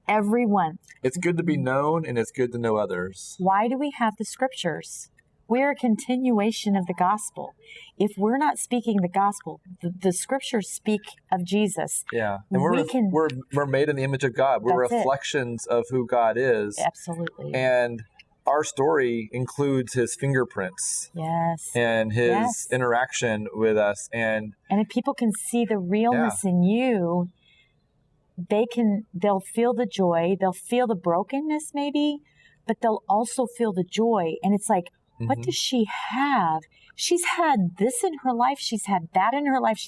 Everyone. It's good to be known, and it's good to know others. Why do we have the scriptures? We're a continuation of the gospel. If we're not speaking the gospel, the scriptures speak of Jesus. Yeah. And we're made in the image of God. We're reflections of who God is. Absolutely. And our story includes his fingerprints. Yes. And his interaction with us. And if people can see the realness in you, they'll feel the joy, they'll feel the brokenness maybe, but they'll also feel the joy. And it's like, what does she have? She's had this in her life. She's had that in her life.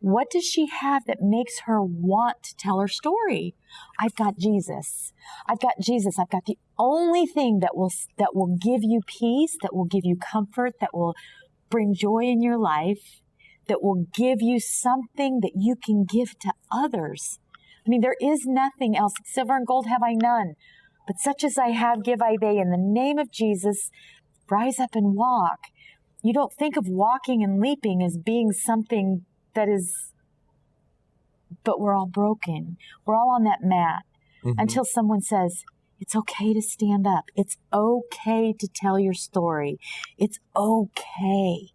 What does she have that makes her want to tell her story? I've got Jesus. I've got Jesus. I've got the only thing that will give you peace, that will give you comfort, that will bring joy in your life, that will give you something that you can give to others. I mean, there is nothing else. Silver and gold have I none, but such as I have give I thee. In the name of Jesus, rise up and walk. You don't think of walking and leaping as being something that is, but we're all broken. We're all on that mat until someone says, it's okay to stand up. It's okay to tell your story. It's okay.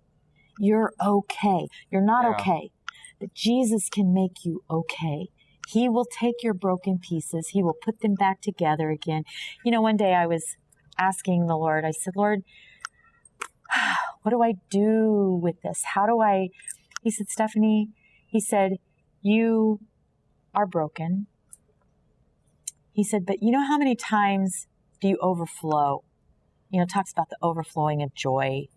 You're okay. You're not okay. But Jesus can make you okay. He will take your broken pieces. He will put them back together again. You know, one day I was asking the Lord, I said, Lord, what do I do with this? He said, Stephanie, he said, you are broken. He said, but you know how many times do you overflow? You know, it talks about the overflowing of joy.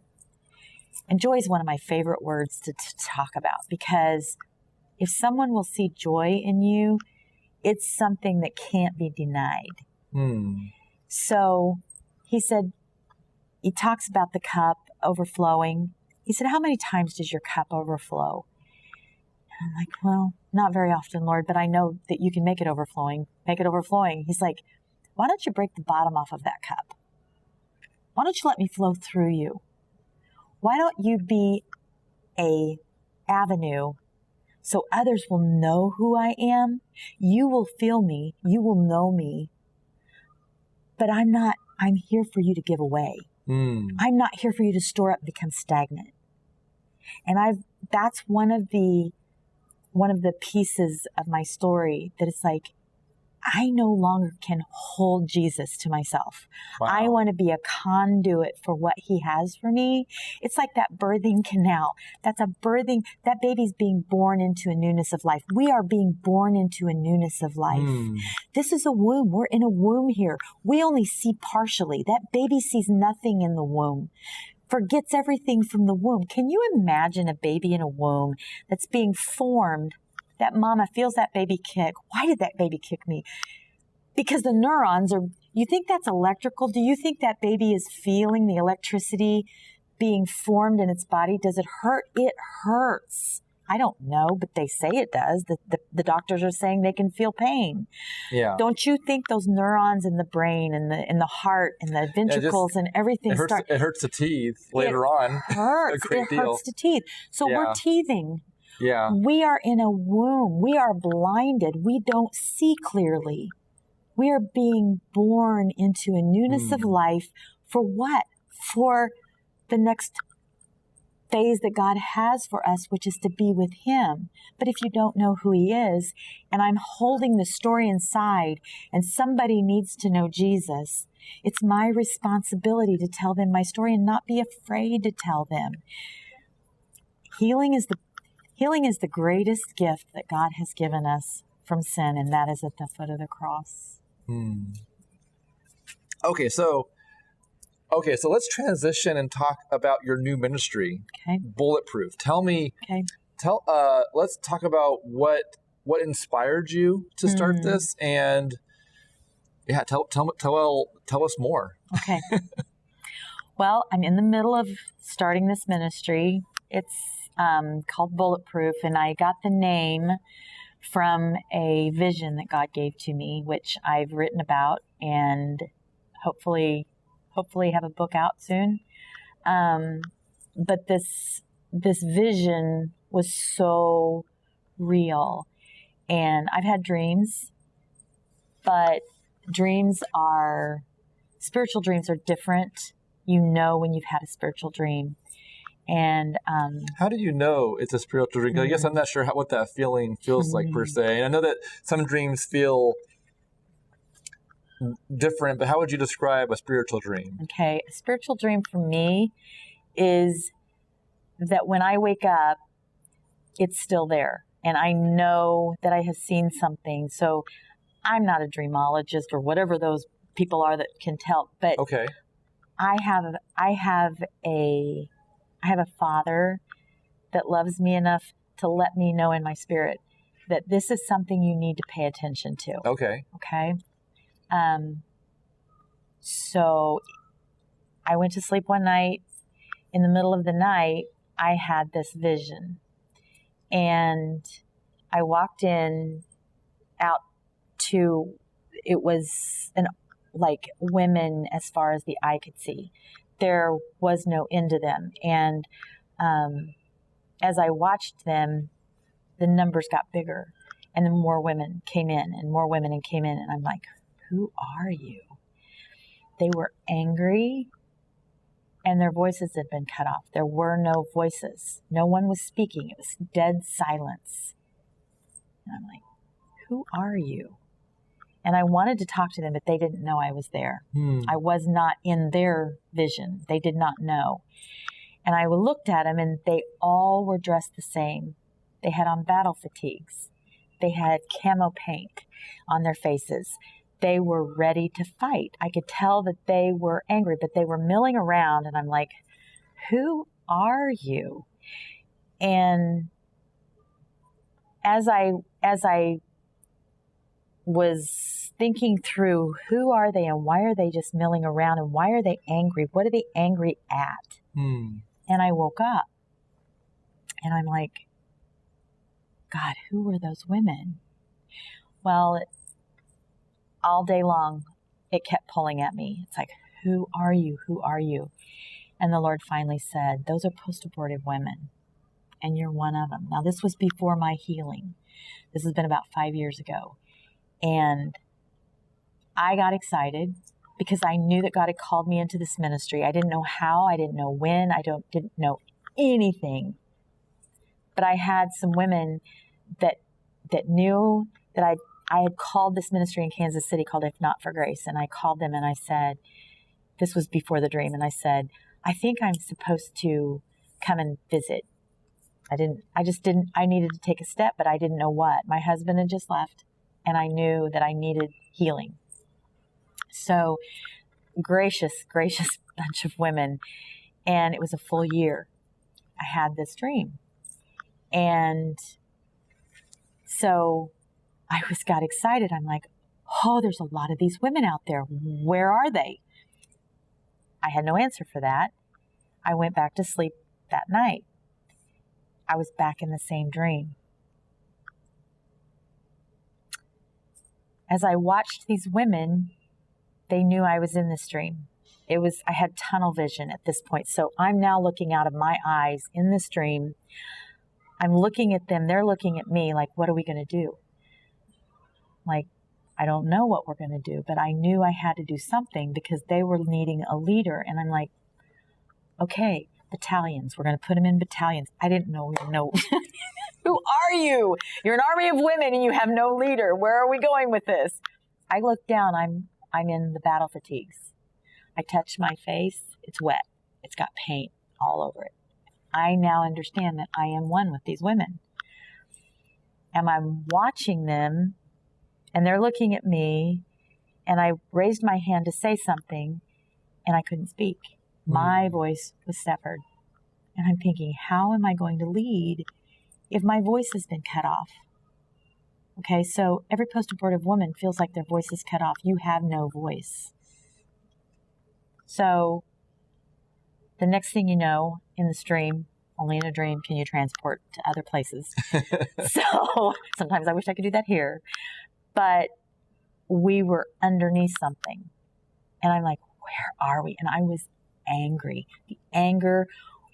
And joy is one of my favorite words to talk about, because if someone will see joy in you, it's something that can't be denied. So he said, he talks about the cup overflowing. He said, how many times does your cup overflow? And I'm like, well, not very often, Lord, but I know that you can make it overflowing. Make it overflowing. He's like, why don't you break the bottom off of that cup? Why don't you let me flow through you? Why don't you be a avenue so others will know who I am? You will feel me. You will know me. But I'm here for you to give away. I'm not here for you to store up and become stagnant. And that's one of the pieces of my story that it's like, I no longer can hold Jesus to myself. Wow. I want to be a conduit for what he has for me. It's like that birthing canal. That baby's being born into a newness of life. We are being born into a newness of life. This is a womb. We're in a womb here. We only see partially. That baby sees nothing in the womb. Forgets everything from the womb. Can you imagine a baby in a womb that's being formed? That mama feels that baby kick. Why did that baby kick me? Because the neurons you think that's electrical? Do you think that baby is feeling the electricity being formed in its body? Does it hurt? It hurts. I don't know, but they say it does. The doctors are saying they can feel pain. Yeah. Don't you think those neurons in the brain and in the heart and the ventricles and everything it hurts the teeth later on. Hurts. It hurts the teeth. So we're teething. Yeah. We are in a womb. We are blinded. We don't see clearly. We are being born into a newness of life for what? For the next phase that God has for us, which is to be with him. But if you don't know who he is, and I'm holding the story inside, and somebody needs to know Jesus, it's my responsibility to tell them my story and not be afraid to tell them. Healing is the greatest gift that God has given us from sin, and that is at the foot of the cross. Okay, so let's transition and talk about your new ministry, Bulletproof. Tell me, let's talk about what inspired you to start this, and tell us more. Okay. Well, I'm in the middle of starting this ministry. It's called Bulletproof, and I got the name from a vision that God gave to me, which I've written about, and hopefully have a book out soon. But this vision was so real, and I've had dreams, but spiritual dreams are different You know when you've had a spiritual dream. And how do you know it's a spiritual dream? 'Cause I guess I'm not sure what that feeling feels like per se. And I know that some dreams feel different, but how would you describe a spiritual dream? Okay, a spiritual dream for me is that when I wake up, it's still there. And I know that I have seen something. So I'm not a dreamologist or whatever those people are that can tell. But okay. I have a Father that loves me enough to let me know in my spirit that this is something you need to pay attention to. Okay. Okay. So I went to sleep one night. In the middle of the night, I had this vision. And I walked out to, it was like women as far as the eye could see. There was no end to them. And as I watched them, the numbers got bigger. And then more women came in and more women came in. And I'm like, who are you? They were angry and their voices had been cut off. There were no voices. No one was speaking. It was dead silence. And I'm like, who are you? And I wanted to talk to them, but they didn't know I was there. I was not in their vision. They did not know. And I looked at them, and they all were dressed the same. They had on battle fatigues. They had camo paint on their faces. They were ready to fight. I could tell that they were angry, but they were milling around, and I'm like, who are you? And as I was thinking through who are they and why are they just milling around and why are they angry? What are they angry at? And I woke up and I'm like, God, who were those women? Well, all day long, it kept pulling at me. It's like, who are you? Who are you? And the Lord finally said, those are post-abortive women, and you're one of them. Now, this was before my healing. This has been about 5 years ago. And I got excited because I knew that God had called me into this ministry. I didn't know how. I didn't know when. I didn't know anything. But I had some women that knew that I had called this ministry in Kansas City called If Not for Grace. And I called them and I said, this was before the dream. And I said, I think I'm supposed to come and visit. I needed to take a step, but I didn't know what. My husband had just left and I knew that I needed healing. So gracious bunch of women. And it was a full year. I had this dream. And so I got excited. I'm like, oh, there's a lot of these women out there. Where are they? I had no answer for that. I went back to sleep that night. I was back in the same dream. As I watched these women, they knew I was in this dream. I had tunnel vision at this point. So I'm now looking out of my eyes in this dream. I'm looking at them. They're looking at me like, what are we going to do? Like, I don't know what we're going to do, but I knew I had to do something because they were needing a leader. And I'm like, okay, battalions. We're going to put them in battalions. I didn't know. Who are you? You're an army of women and you have no leader. Where are we going with this? I look down. I'm in the battle fatigues. I touch my face. It's wet. It's got paint all over it. I now understand that I am one with these women. And I'm watching them and they're looking at me and I raised my hand to say something and I couldn't speak. My voice was severed. And I'm thinking, how am I going to lead if my voice has been cut off? Okay, so every post-abortive woman feels like their voice is cut off. You have no voice. So the next thing you know, in the stream, only in a dream can you transport to other places. So sometimes I wish I could do that here. But we were underneath something. And I'm like, where are we? And I was angry. The anger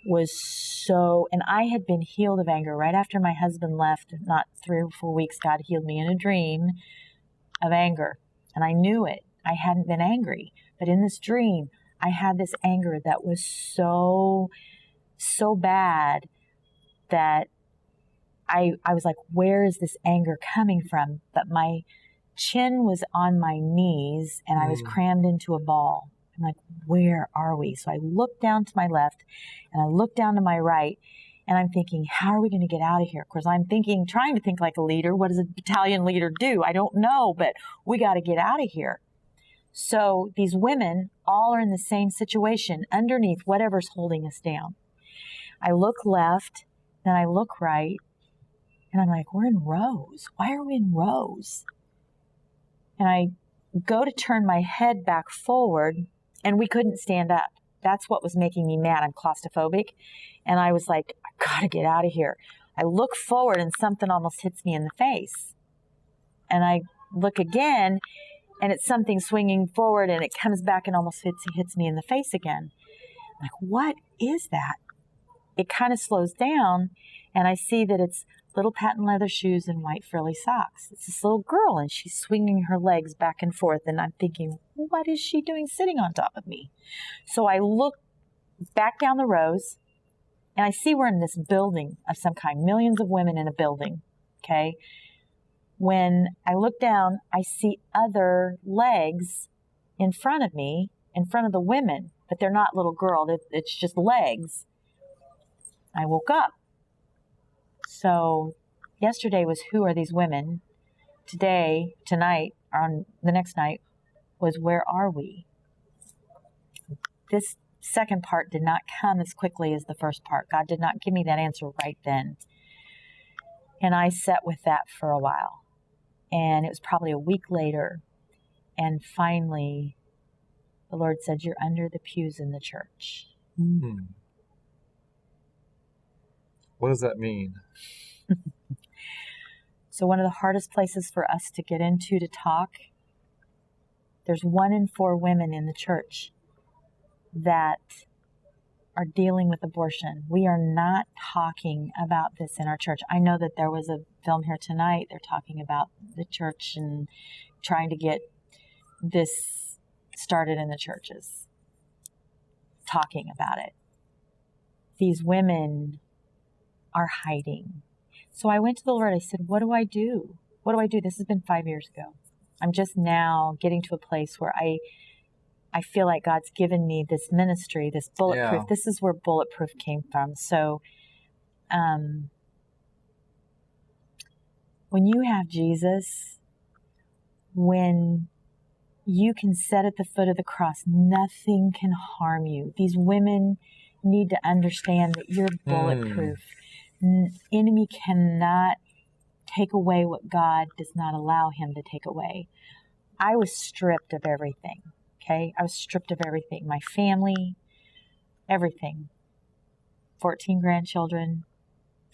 was so, and I had been healed of anger right after my husband left. Not 3 or 4 weeks, God healed me in a dream of anger. And I knew it. I hadn't been angry. But in this dream, I had this anger that was so bad that I was like, where is this anger coming from? But my chin was on my knees and I was crammed into a ball. I'm like, where are we? So I looked down to my left and I looked down to my right and I'm thinking, how are we going to get out of here? Of course, I'm trying to think like a leader. What does a battalion leader do? I don't know, but we got to get out of here. So these women all are in the same situation underneath whatever's holding us down. I look left, then I look right, and I'm like, we're in rows. Why are we in rows? And I go to turn my head back forward, and we couldn't stand up. That's what was making me mad. I'm claustrophobic. And I was like, I got to get out of here. I look forward, and something almost hits me in the face. And I look again, and it's something swinging forward, and it comes back and almost hits me in the face again. I'm like, what is that? It kind of slows down, and I see that it's little patent leather shoes and white frilly socks. It's this little girl, and she's swinging her legs back and forth, and I'm thinking, what is she doing sitting on top of me? So I look back down the rows, and I see we're in this building of some kind, millions of women in a building, okay? When I look down, I see other legs in front of me, in front of the women, but they're not little girl, it's just legs. I woke up. So yesterday was, who are these women? Tonight, on the next night, was, where are we? This second part did not come as quickly as the first part. God did not give me that answer right then. And I sat with that for a while. And it was probably a week later. And finally, the Lord said, you're under the pews in the church. What does that mean? So one of the hardest places for us to get into to talk, there's 1 in 4 women in the church that are dealing with abortion. We are not talking about this in our church. I know that there was a film here tonight. They're talking about the church and trying to get this started in the churches, talking about it. These women are hiding. So I went to the Lord. I said, what do I do? What do I do? This has been 5 years ago. I'm just now getting to a place where I feel like God's given me this ministry, this Bulletproof. Yeah. This is where Bulletproof came from. So when you have Jesus, when you can sit at the foot of the cross, nothing can harm you. These women need to understand that you're bulletproof. Enemy cannot take away what God does not allow him to take away. I was stripped of everything. Okay, I was stripped of everything. My family, everything. 14 grandchildren.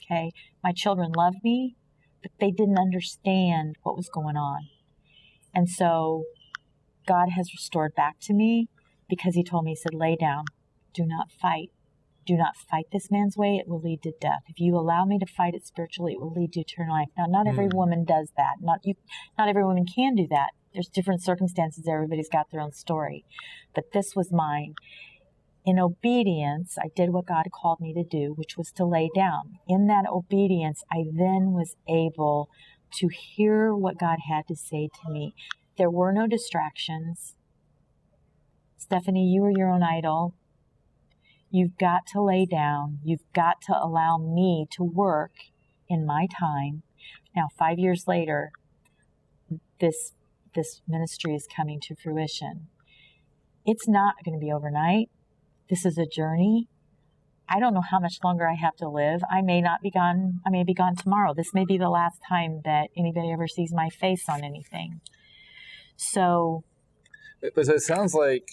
Okay, my children loved me, but they didn't understand what was going on. And so God has restored back to me, because he told me, he said, lay down, do not fight. Do not fight this man's way. It will lead to death. If you allow me to fight it spiritually, it will lead to eternal life. Now, not every woman does that. Not every woman can do that. There's different circumstances. Everybody's got their own story. But this was mine. In obedience, I did what God called me to do, which was to lay down. In that obedience, I then was able to hear what God had to say to me. There were no distractions. Stephanie, you are your own idol. You've got to lay down. You've got to allow me to work in my time. Now, 5 years later, this ministry is coming to fruition. It's not going to be overnight. This is a journey. I don't know how much longer I have to live. I may not be gone. I may be gone tomorrow. This may be the last time that anybody ever sees my face on anything. So, but it sounds like,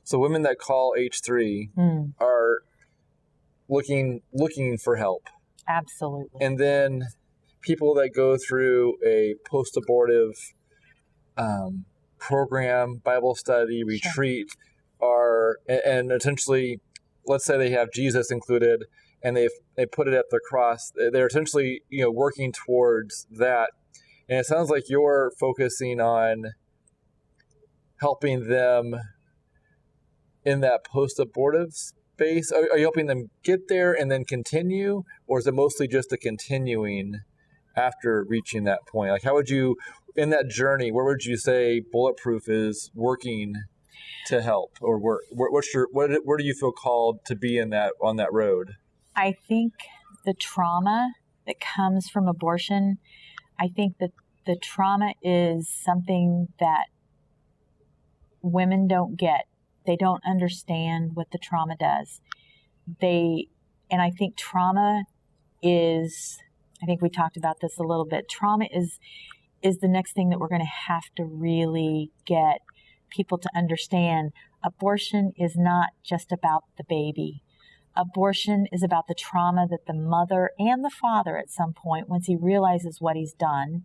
so women that call H3 are looking for help. Absolutely. And then people that go through a post-abortive program, Bible study, retreat, are, and essentially, let's say they have Jesus included, and they put it at the cross. They're essentially, working towards that. And it sounds like you're focusing on helping them in that post-abortive space? Are you helping them get there and then continue, or is it mostly just a continuing after reaching that point? Like, how would you, in that journey, where would you say Bulletproof is working to help, or work? Where do you feel called to be on that road? I think the trauma that comes from abortion, I think that the trauma is something that women don't get. They don't understand what the trauma does. And I think trauma is, I think we talked about this a little bit. Trauma is the next thing that we're going to have to really get people to understand. Abortion is not just about the baby. Abortion is about the trauma that the mother and the father at some point, once he realizes what he's done,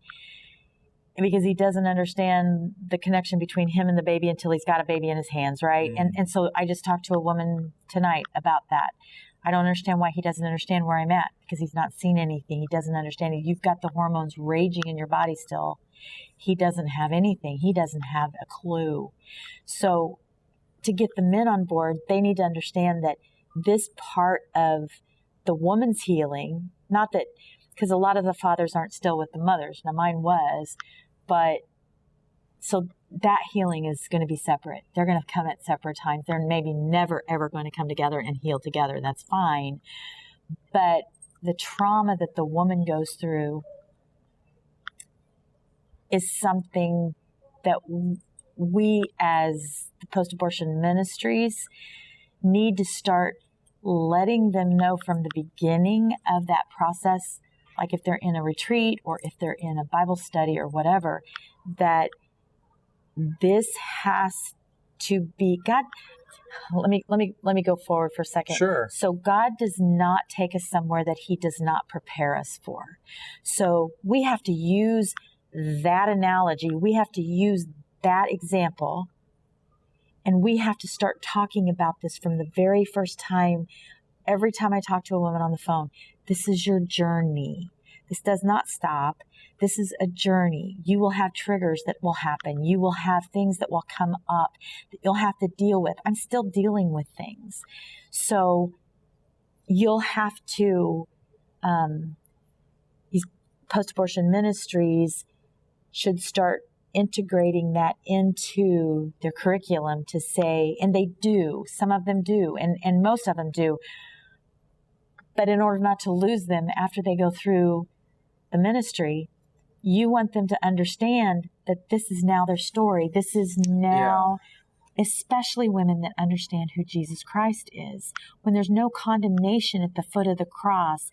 because he doesn't understand the connection between him and the baby until he's got a baby in his hands, right? Mm. And so I just talked to a woman tonight about that. I don't understand why he doesn't understand where I'm at, because he's not seen anything. He doesn't understand it. You've got the hormones raging in your body still. He doesn't have anything. He doesn't have a clue. So to get the men on board, they need to understand that this part of the woman's healing, not that, because a lot of the fathers aren't still with the mothers. Now mine was, but so that healing is going to be separate. They're going to come at separate times. They're maybe never, ever going to come together and heal together. That's fine. But the trauma that the woman goes through is something that we as the post-abortion ministries need to start letting them know from the beginning of that process, like if they're in a retreat or if they're in a Bible study or whatever, that this has to be God. Let me go forward for a second. Sure. So God does not take us somewhere that he does not prepare us for. So we have to use that analogy. We have to use that example. And we have to start talking about this from the very first time. Every time I talk to a woman on the phone, this is your journey. This does not stop. This is a journey. You will have triggers that will happen. You will have things that will come up that you'll have to deal with. I'm still dealing with things. So you'll have to, these post-abortion ministries should start integrating that into their curriculum to say, and they do, some of them do, and most of them do. But in order not to lose them after they go through the ministry, you want them to understand that this is now their story. This is now, especially women that understand who Jesus Christ is. When there's no condemnation at the foot of the cross,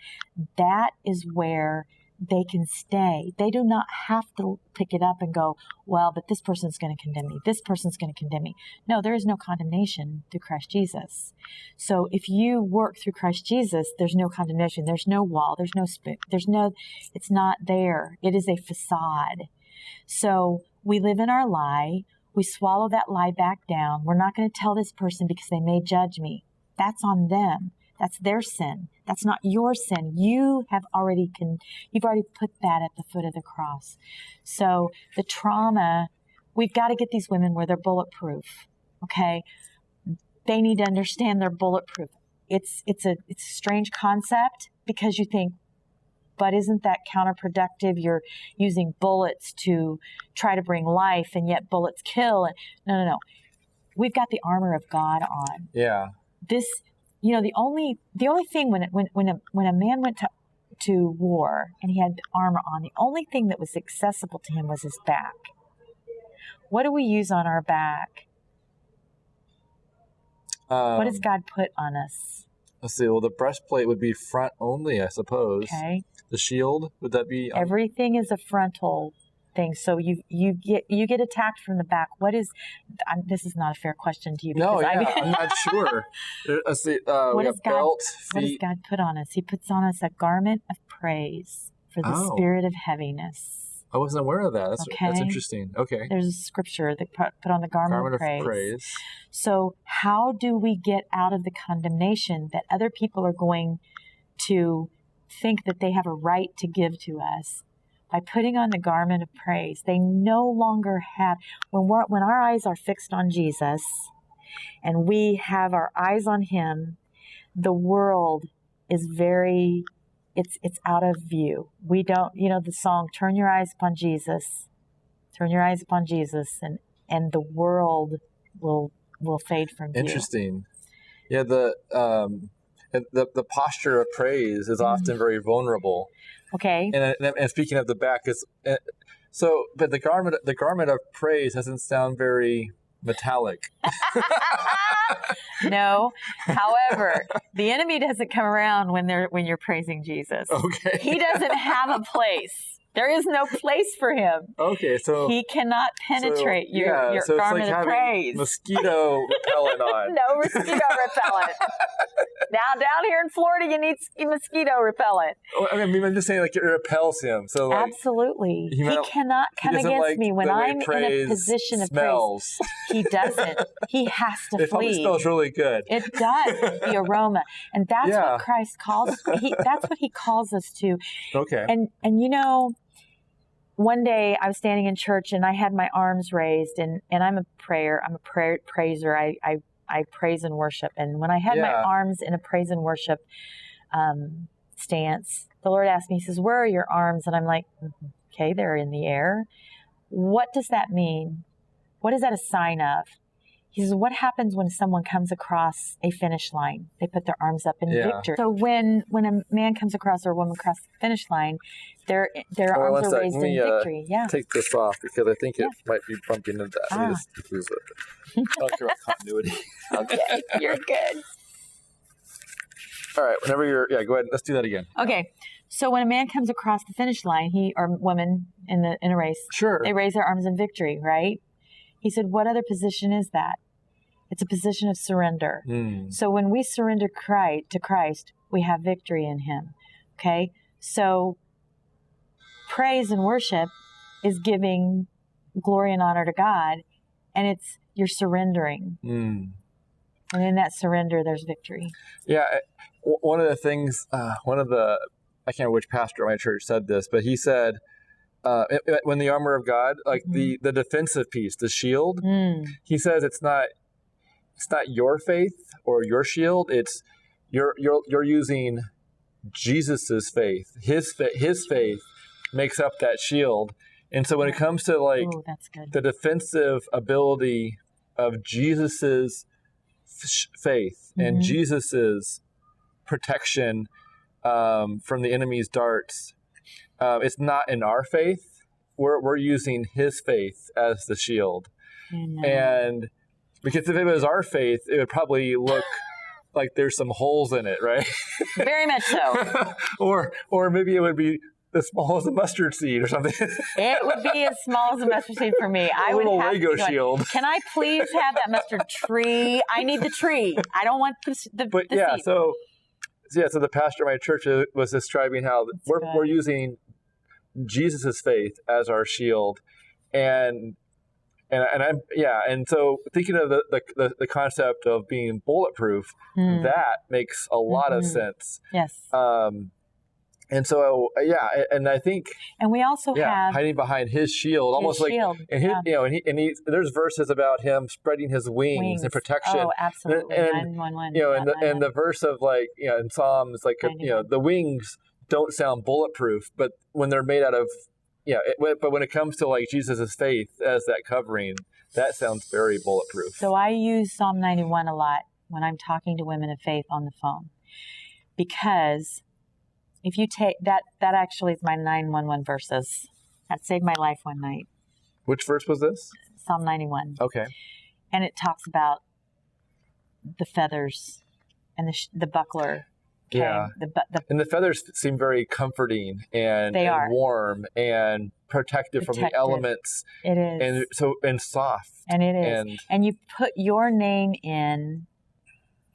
that is where they can stay. They do not have to pick it up and go, well, but this person's going to condemn me. This person's going to condemn me. No, there is no condemnation through Christ Jesus. So if you work through Christ Jesus, there's no condemnation. There's no wall. There's no, it's not there. It is a facade. So we live in our lie. We swallow that lie back down. We're not going to tell this person because they may judge me. That's on them. That's their sin. That's not your sin. You've already put that at the foot of the cross. So the trauma, we've got to get these women where they're bulletproof. Okay. They need to understand they're bulletproof. It's a strange concept because you think, but isn't that counterproductive? You're using bullets to try to bring life, and yet bullets kill. No. We've got the armor of God on. Yeah. The only thing when a man went to war and he had armor on, the only thing that was accessible to him was his back. What do we use on our back? What does God put on us? Let's see. Well, the breastplate would be front only, I suppose. Okay. The shield, would that be? Everything is a frontal thing. So you get attacked from the back. This is not a fair question to you. No, I'm not sure. Let's see. We have belt, feet. What does God put on us? He puts on us a garment of praise for the spirit of heaviness. I wasn't aware of that. That's interesting. Okay. There's a scripture that put on the garment of praise. So how do we get out of the condemnation that other people are going to think that they have a right to give to us? By putting on the garment of praise, they no longer have, when our eyes are fixed on Jesus and we have our eyes on him, the world is it's out of view. We don't, the song, turn your eyes upon Jesus, and the world will fade from view. Interesting. Yeah, the posture of praise is often very vulnerable. Okay. And speaking of the back, but the garment of praise doesn't sound very metallic. No. However, the enemy doesn't come around when you're praising Jesus. Okay. He doesn't have a place. There is no place for him. Okay, so he cannot penetrate your garment of praise. Mosquito repellent on. No mosquito repellent. Now down here in Florida, you need mosquito repellent. I mean, I'm just saying, like, it repels him. So, like, absolutely, he cannot come against me when I'm in a position of praise. He doesn't. He has to flee. It probably smells really good. It does, the aroma, and that's what Christ calls. That's what he calls us to. Okay. And one day I was standing in church and I had my arms raised, and I'm a praiser. I praise and worship. And when I had my arms in a praise and worship stance, the Lord asked me, he says, where are your arms? And I'm like, okay, they're in the air. What does that mean? What is that a sign of? He says, what happens when someone comes across a finish line? They put their arms up in victory. So when a man comes across or a woman across the finish line, their arms are raised in victory. Take this off because I think it might be bumping into that. Let me just lose it. I don't care about continuity. Okay, you're good. All right, whenever you're, go ahead. Let's do that again. Okay, so when a man comes across the finish line, he or woman in a race, they raise their arms in victory, right? He said, what other position is that? It's a position of surrender. So when we surrender to Christ, we have victory in him. Okay? So praise and worship is giving glory and honor to God, and you're surrendering. And in that surrender, there's victory. Yeah. One of the things, I can't remember which pastor at my church said this, but he said, when the armor of God, like the defensive piece, the shield, he says it's not your faith or your shield. It's you're using Jesus's faith. His faith makes up that shield. And so when it comes to the defensive ability of Jesus's faith and Jesus's protection from the enemy's darts, it's not in our faith. We're using his faith as the shield. And because if it was our faith, it would probably look like there's some holes in it, right? Very much so. or maybe it would be as small as a mustard seed or something. It would be as small as a mustard seed for me. I would have Lego shield. Can I please have that mustard tree? I need the tree. I don't want the seed. So the pastor at my church was describing how we're using Jesus's faith as our shield, and so thinking of the concept of being bulletproof, that makes a lot of sense. Yes. And so and I think, and we also have hiding behind his shield, almost like, shield. And there's verses about him spreading his wings and protection. Oh, absolutely. And 911. And the verse of in Psalms, the wings don't sound bulletproof, but when they're made out of, but when it comes to Jesus's faith as that covering, that sounds very bulletproof. So I use Psalm 91 a lot when I'm talking to women of faith on the phone, because if you take that actually is my 911 verses. That saved my life one night. Which verse was this? Psalm 91. Okay. And it talks about the feathers and the buckler. Okay? Yeah. And the feathers seem very comforting and warm and protective from the elements. It is. And soft. And it is. And you put your name in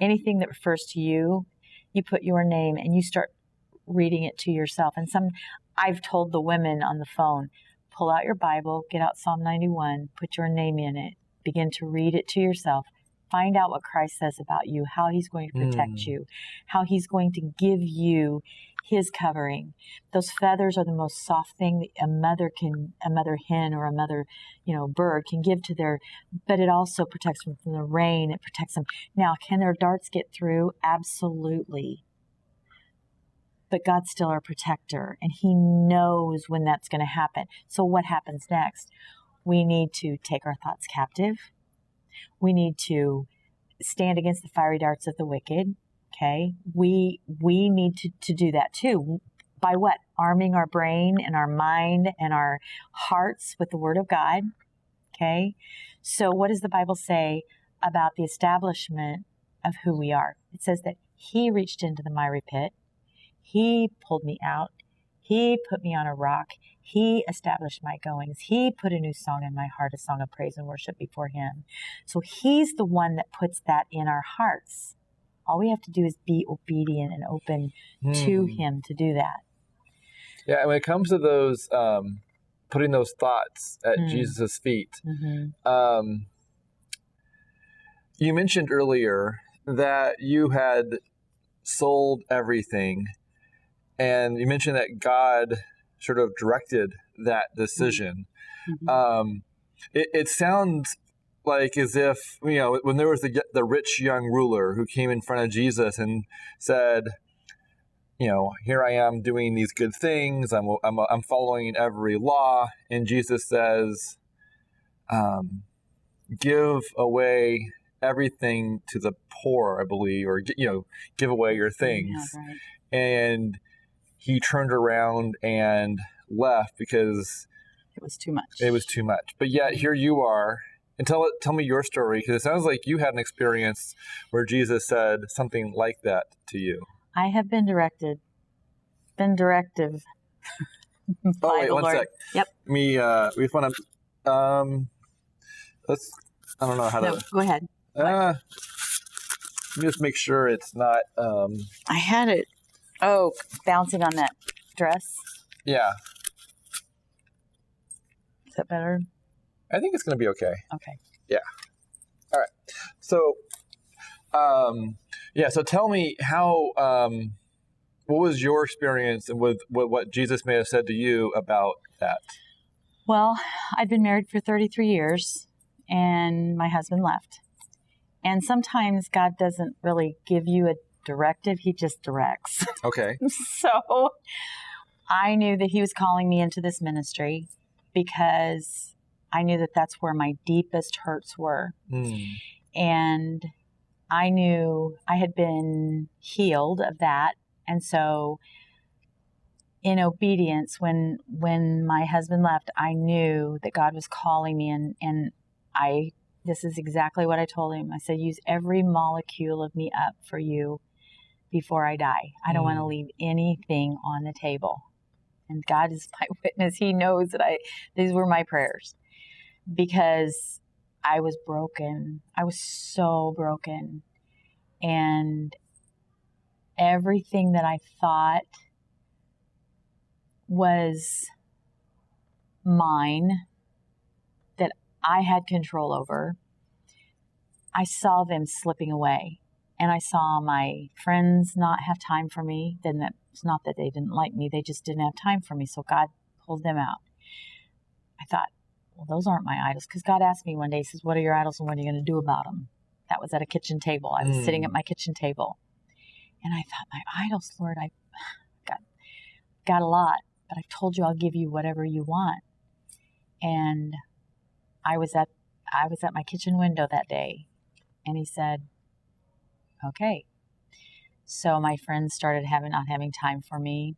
anything that refers to you. You put your name and you start reading it to yourself. And I've told the women on the phone, pull out your Bible, get out Psalm 91, put your name in it, begin to read it to yourself, Find out what Christ says about you, how he's going to protect you, how he's going to give you his covering. Those feathers are the most soft thing that a mother hen or a mother, bird can give to but it also protects them from the rain. It protects them. Now, can their darts get through? Absolutely. But God's still our protector, and he knows when that's going to happen. So what happens next? We need to take our thoughts captive. We need to stand against the fiery darts of the wicked. Okay. We need to do that too. By what? Arming our brain and our mind and our hearts with the word of God. Okay. So what does the Bible say about the establishment of who we are? It says that he reached into the miry pit. He pulled me out. He put me on a rock. He established my goings. He put a new song in my heart, a song of praise and worship before him. So he's the one that puts that in our hearts. All we have to do is be obedient and open to him to do that. Yeah, and when it comes to those, putting those thoughts at Jesus' feet, you mentioned earlier that you had sold everything, and you mentioned that God sort of directed that decision. It sounds like as if, when there was the rich young ruler who came in front of Jesus and said, here I am doing these good things. I'm following every law. And Jesus says, give away everything to the poor, I believe, or, give away your things. Yeah, right. And he turned around and left because it was too much. But yet here you are. And tell me your story, because it sounds like you had an experience where Jesus said something like that to you. I have been directive by wait, the one Lord. Sec. Yep. We want to, let's, I don't know how to. Go ahead. Let me just make sure it's not. I had it. Oh, bouncing on that dress. Yeah. Is that better? I think it's going to be okay. Okay. Yeah. All right. So, so tell me how, what was your experience and with what Jesus may have said to you about that? Well, I'd been married for 33 years and my husband left. And sometimes God doesn't really give you a directive. He just directs. Okay. So I knew that he was calling me into this ministry because I knew that that's where my deepest hurts were. And I knew I had been healed of that. And so in obedience, when my husband left, I knew that God was calling me, and this is exactly what I told him. I said, use every molecule of me up for you before I die. I don't want to leave anything on the table. And God is my witness. He knows that these were my prayers, because I was broken. I was so broken. And everything that I thought was mine, that I had control over, I saw them slipping away. And I saw my friends not have time for me. Then it's not that they didn't like me. They just didn't have time for me. So God pulled them out. I thought, well, those aren't my idols. Because God asked me one day, he says, what are your idols and what are you going to do about them? That was at a kitchen table. I was sitting at my kitchen table. And I thought, my idols, Lord, I got a lot. But I've told you I'll give you whatever you want. And I was at my kitchen window that day. And he said, okay. So my friends started not having time for me.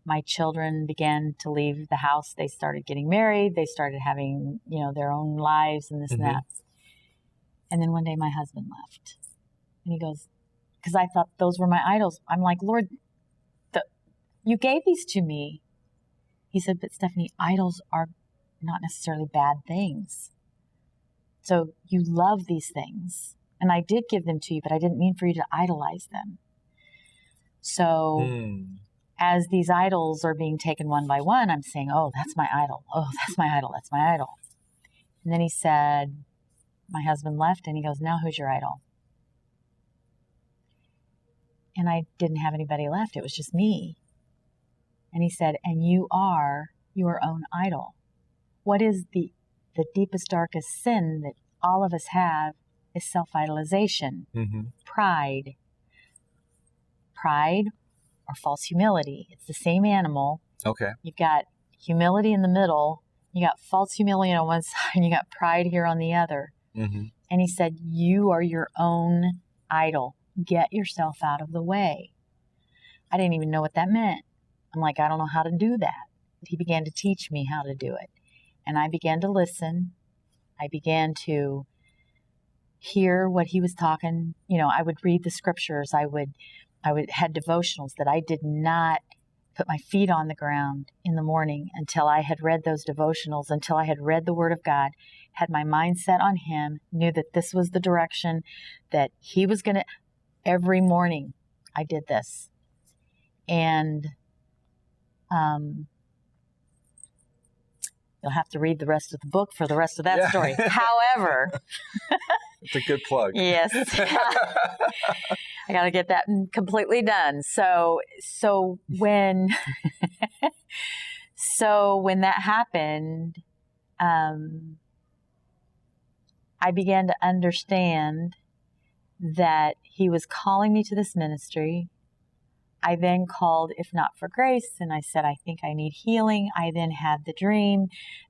My children began to leave the house. They started getting married. They started having, their own lives and this and that. And then one day my husband left. And he goes, because I thought those were my idols. I'm like, Lord, you gave these to me. He said, but Stephanie, idols are not necessarily bad things. So you love these things. And I did give them to you, but I didn't mean for you to idolize them. So as these idols are being taken one by one, I'm saying, oh, that's my idol. Oh, that's my idol. That's my idol. And then he said, My husband left, and he goes, now who's your idol? And I didn't have anybody left. It was just me. And he said, and you are your own idol. What is the deepest, darkest sin that all of us have is self-idolization, pride. Pride or false humility. It's the same animal. Okay. You've got humility in the middle. You got false humility on one side, and you got pride here on the other. And he said, you are your own idol. Get yourself out of the way. I didn't even know what that meant. I'm like, I don't know how to do that. He began to teach me how to do it. And I began to listen. I began to hear what he was talking. You know, I would read the scriptures. I would had devotionals that I did not put my feet on the ground in the morning until I had read those devotionals, until I had read the Word of God, had my mind set on Him, knew that this was the direction that He was going to. Every morning I did this. And you'll have to read the rest of the book for the rest of that story. However, it's a good plug. Yes. I got to get that completely done. So when when that happened, I began to understand that he was calling me to this ministry. I then called If Not for Grace, and I said, I think I need healing. I then had the dream.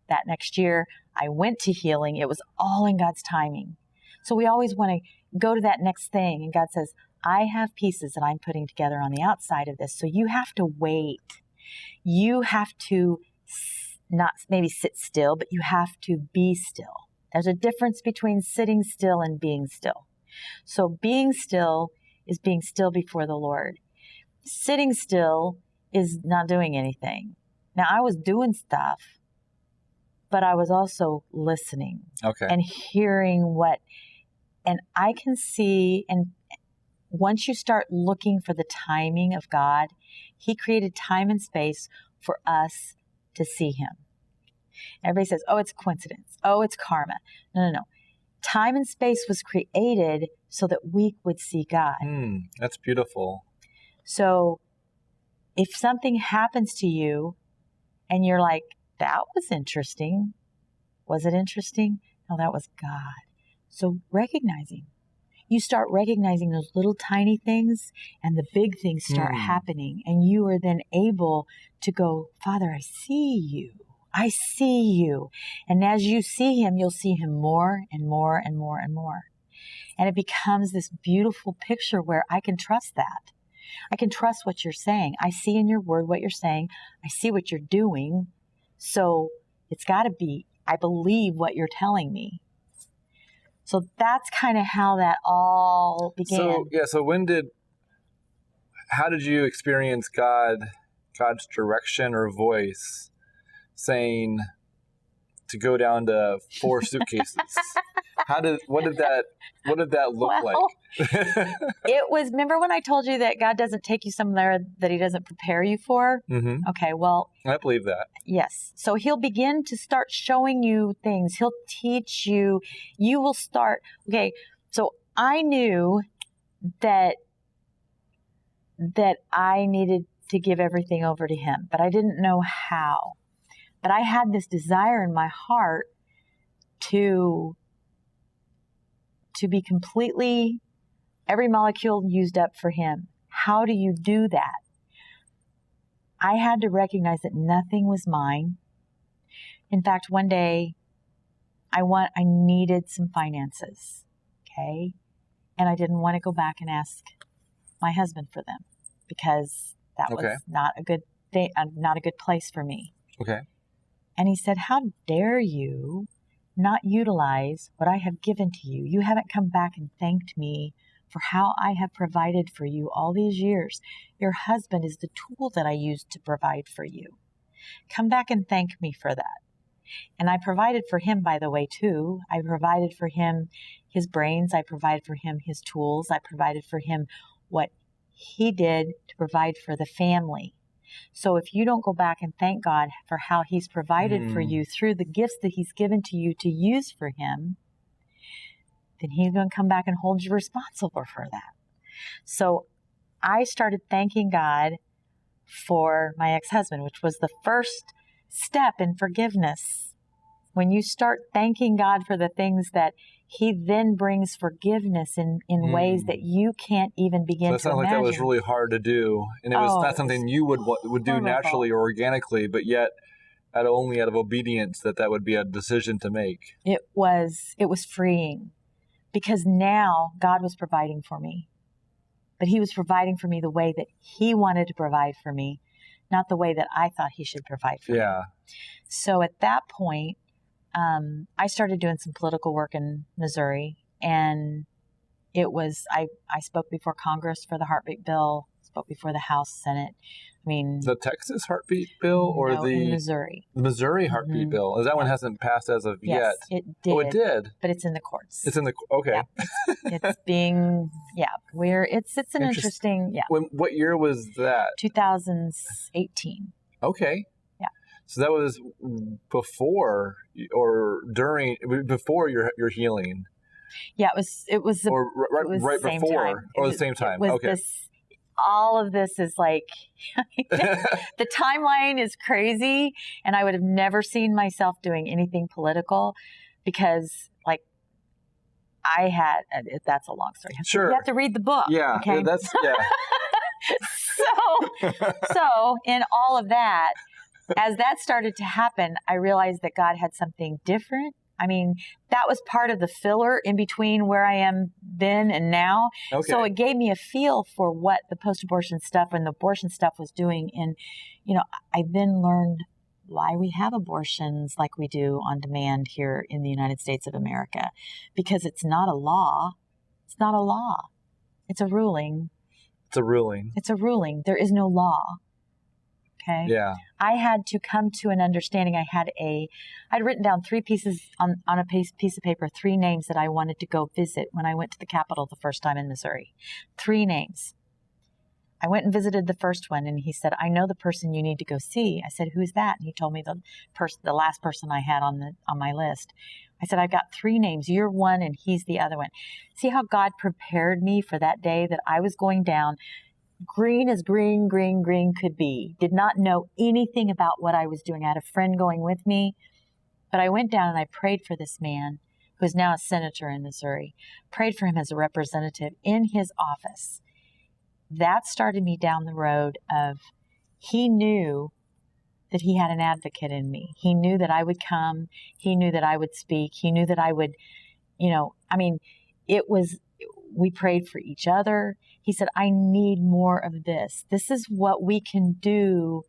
That next year, I went to healing. It was all in God's timing. So we always want to go to that next thing, and God says, I have pieces that I'm putting together on the outside of this, so you have to wait. You have to not maybe sit still, but you have to be still. There's a difference between sitting still and being still. So being still is being still before the Lord. Sitting still is not doing anything. Now, I was doing stuff, but I was also listening and hearing and I can see, and once you start looking for the timing of God, He created time and space for us to see Him. Everybody says, oh, it's coincidence. Oh, it's karma. No. Time and space was created so that we would see God. That's beautiful. So if something happens to you and you're like, that was interesting. Was it interesting? No, that was God. So you start recognizing those little tiny things, and the big things start happening. And you are then able to go, Father, I see you. I see you. And as you see Him, you'll see Him more and more and more and more. And it becomes this beautiful picture where I can trust that. I can trust what you're saying. I see in your word what you're saying. I see what you're doing. So it's got to be, I believe what you're telling me. So that's kind of how that all began. So how did you experience God's direction or voice saying to go down to 4 suitcases? What did that look like? It was, remember when I told you that God doesn't take you somewhere that He doesn't prepare you for? Okay, well. I believe that. Yes. So He'll begin to start showing you things. He'll teach you. You will start. Okay, so I knew that I needed to give everything over to Him, but I didn't know how. But I had this desire in my heart to be completely, every molecule used up for Him. How do you do that? I had to recognize that nothing was mine. In fact, one day I needed some finances, okay? And I didn't want to go back and ask my husband for them because that was not a good thing, not a good place for me. Okay. And he said, how dare you not utilize what I have given to you? You haven't come back and thanked me for how I have provided for you all these years. Your husband is the tool that I used to provide for you. Come back and thank me for that. And I provided for him, by the way, too. I provided for him his brains. I provided for him his tools. I provided for him what he did to provide for the family. So if you don't go back and thank God for how He's provided for you through the gifts that He's given to you to use for Him, then he's going to come back and hold you responsible for that. So I started thanking God for my ex-husband, which was the first step in forgiveness. When you start thanking God for the things that he then brings forgiveness in ways that you can't even begin to imagine. So it sounds like that was really hard to do. And it was not something you would do naturally or organically, but yet only out of obedience that would be a decision to make. It was freeing because now God was providing for me. But he was providing for me the way that he wanted to provide for me, not the way that I thought he should provide for me. So at that point, I started doing some political work in Missouri, and it was, I spoke before Congress for the heartbeat bill, spoke before the House, Senate. I mean, the Texas heartbeat bill or in Missouri? The Missouri heartbeat bill. That one hasn't passed as of yet. It did. Oh, it did. But it's in the courts. It's in the okay. Yeah, it's being it's an interesting. What year was that? 2018. Okay. Yeah. So that was before your healing. Yeah, it was right before or the same time. Okay. All of this is like, the timeline is crazy, and I would have never seen myself doing anything political because, like, that's a long story. Sure. You have to read the book. Yeah. Okay? Yeah. So in all of that, as that started to happen, I realized that God had something different. I mean, that was part of the filler in between where I am then and now. Okay. So it gave me a feel for what the post-abortion stuff and the abortion stuff was doing. And, I then learned why we have abortions like we do on demand here in the United States of America. Because it's not a law. It's not a law. It's a ruling. It's a ruling. It's a ruling. There is no law. Okay. Yeah. I had to come to an understanding. I'd written down 3 pieces on a piece of paper, 3 names that I wanted to go visit when I went to the Capitol the first time in Missouri. 3 names. I went and visited the first one, and he said, "I know the person you need to go see." I said, "Who's that?" And he told me the last person I had on my list. I said, "I've got 3 names. You're one, and he's the other one." See how God prepared me for that day that I was going down. Green as green could be. Did not know anything about what I was doing. I had a friend going with me, but I went down and I prayed for this man who is now a senator in Missouri. Prayed for him as a representative in his office. That started me down the road of, he knew that he had an advocate in me. He knew that I would come. He knew that I would speak. He knew that I would, we prayed for each other. He said, "I need more of this. This is what we can do."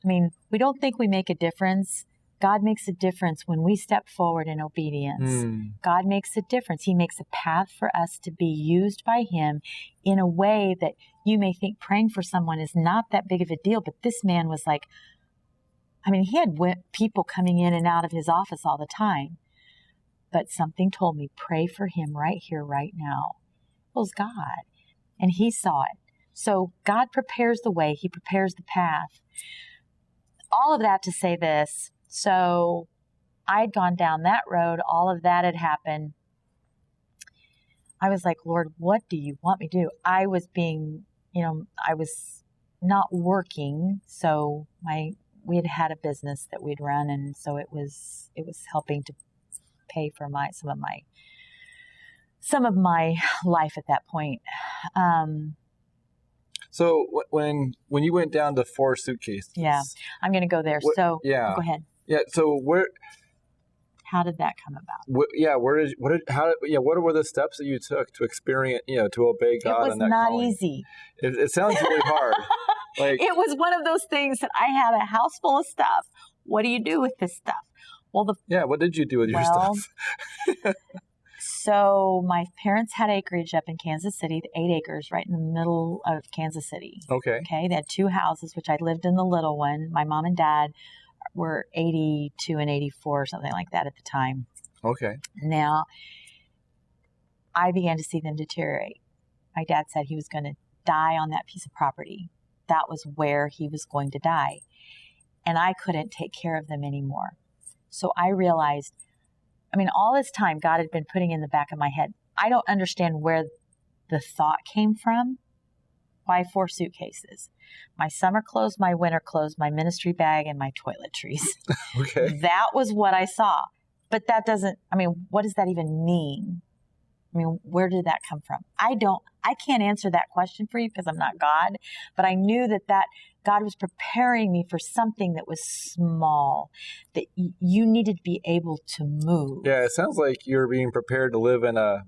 I mean, we don't think we make a difference. God makes a difference when we step forward in obedience. God makes a difference. He makes a path for us to be used by him in a way that you may think praying for someone is not that big of a deal. But this man was like, he had people coming in and out of his office all the time. But something told me, pray for him right here, right now. It was God. And he saw it. So God prepares the way. He prepares the path. All of that to say this. So I'd gone down that road. All of that had happened. I was like, "Lord, what do you want me to do?" I was being, I was not working. So we had had a business that we'd run. And so it was helping to pay for some of my life at that point. So when you went down to 4 suitcases. Yeah, I'm going to go there. Go ahead. Yeah. So how did that come about? What were the steps that you took to experience, to obey God? It was not easy. It sounds really hard. It was one of those things that I had a house full of stuff. What do you do with this stuff? Well, what did you do with your stuff? So my parents had acreage up in Kansas City, 8 acres right in the middle of Kansas City. Okay. They had 2 houses, which I lived in the little one. My mom and dad were 82 and 84 or something like that at the time. Okay. Now, I began to see them deteriorate. My dad said he was going to die on that piece of property. That was where he was going to die. And I couldn't take care of them anymore. So I realized, all this time God had been putting in the back of my head, I don't understand where the thought came from. Why 4 suitcases? My summer clothes, my winter clothes, my ministry bag, and my toiletries. Okay. That was what I saw. But that doesn't, what does that even mean? Where did that come from? I can't answer that question for you because I'm not God, but I knew that God was preparing me for something that was small, that you needed to be able to move. Yeah, it sounds like you're being prepared to live in the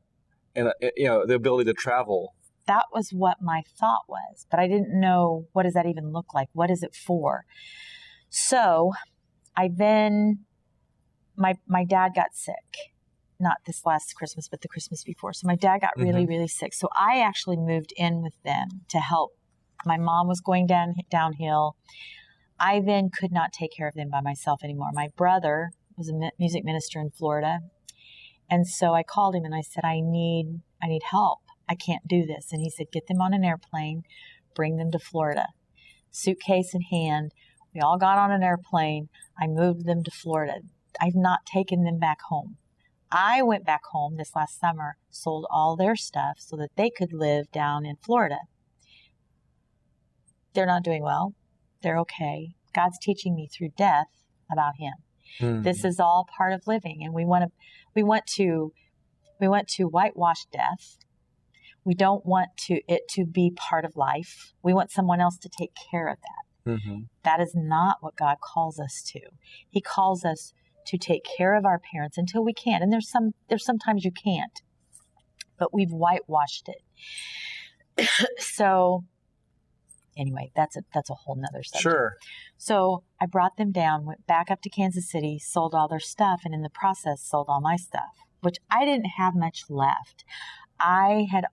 ability to travel. That was what my thought was, but I didn't know, what does that even look like? What is it for? So my dad got sick. Not this last Christmas, but the Christmas before. So my dad got really, really sick. So I actually moved in with them to help. My mom was going downhill. I then could not take care of them by myself anymore. My brother was a music minister in Florida. And so I called him and I said, I need help. I can't do this. And he said, get them on an airplane, bring them to Florida. Suitcase in hand. We all got on an airplane. I moved them to Florida. I've not taken them back home. I went back home this last summer, sold all their stuff so that they could live down in Florida. They're not doing well. They're okay. God's teaching me through death about him. Mm-hmm. This is all part of living. And we want to whitewash death. We don't want it to be part of life. We want someone else to take care of that. Mm-hmm. That is not what God calls us to. He calls us to take care of our parents until we can. And there's sometimes you can't, but we've whitewashed it. So anyway, that's a whole nother subject. Sure. So I brought them down, went back up to Kansas City, sold all their stuff, and in the process sold all my stuff, which I didn't have much left. I had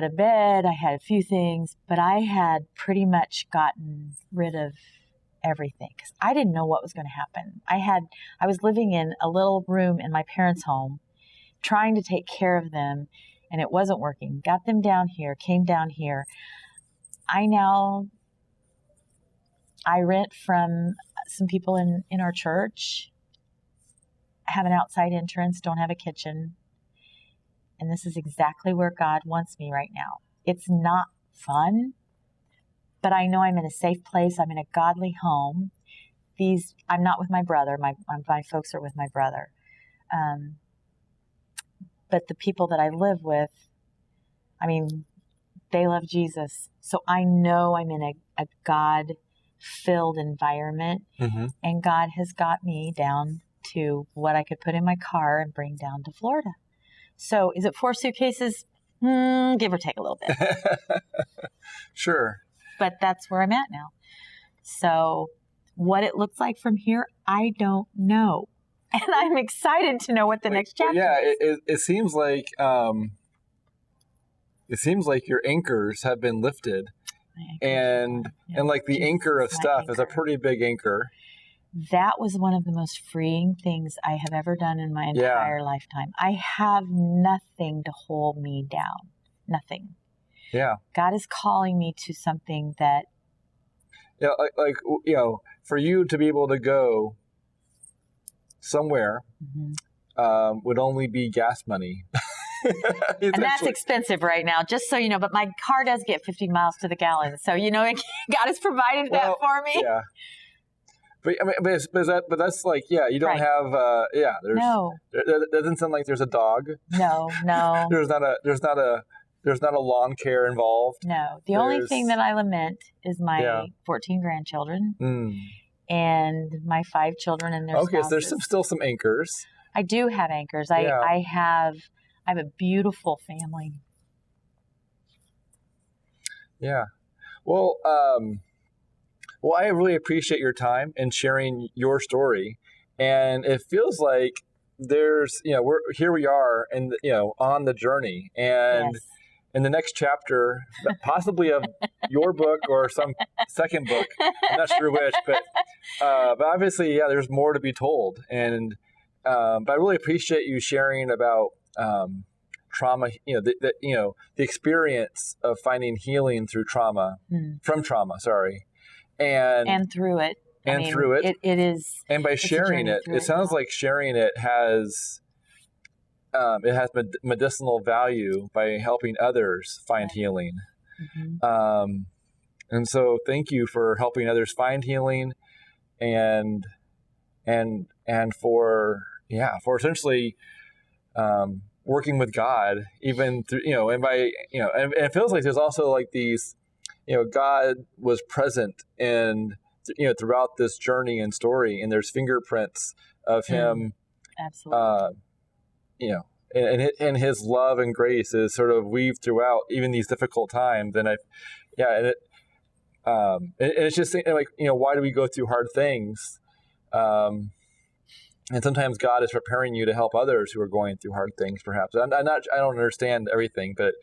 a bed, I had a few things, but I had pretty much gotten rid of everything because I didn't know what was going to happen. I was living in a little room in my parents' home, trying to take care of them, and it wasn't working. Got them down here, came down here. I rent from some people in our church, have an outside entrance, don't have a kitchen. And this is exactly where God wants me right now. It's not fun, but I know I'm in a safe place. I'm in a godly home. I'm not with my brother. My folks are with my brother. But the people that I live with, they love Jesus. So I know I'm in a God-filled environment, mm-hmm. and God has got me down to what I could put in my car and bring down to Florida. So is it 4 suitcases? Give or take a little bit. Sure. But that's where I'm at now. So what it looks like from here, I don't know. And I'm excited to know what the next chapter is. It seems like your anchors have been lifted. And like the anchor of stuff is a pretty big anchor. That was one of the most freeing things I have ever done in my entire lifetime. I have nothing to hold me down. Nothing. Yeah. God is calling me to something that... Yeah, for you to be able to go somewhere, mm-hmm. would only be gas money. And that's expensive right now, just so you know. But my car does get 50 miles to the gallon. So, God has provided that for me. Yeah. But that's like, you don't have, no. It doesn't sound like there's a dog. No. there's not a lawn care involved. No. The only thing that I lament is my 14 grandchildren and my 5 children and their spouses. Okay, so there's still some anchors. I do have anchors. I have a beautiful family. Yeah. Well, I really appreciate your time and sharing your story. And it feels like there's, we are and, on the journey. And in the next chapter, possibly of your book or some second book, I'm not sure which, but obviously, there's more to be told. And, but I really appreciate you sharing about, trauma, the experience of finding healing through trauma, from trauma, sorry. And through it. Through it. It is. And by sharing it, it sounds like sharing it has it has medicinal value by helping others find healing. Mm-hmm. And so thank you for helping others find healing and for essentially working with God, even through, and by, and it feels like there's also like these, God was present in, throughout this journey and story, and there's fingerprints of him, Absolutely. And his love and grace is sort of weaved throughout even these difficult times. And it's just like, why do we go through hard things? And sometimes God is preparing you to help others who are going through hard things, perhaps. I don't understand everything, but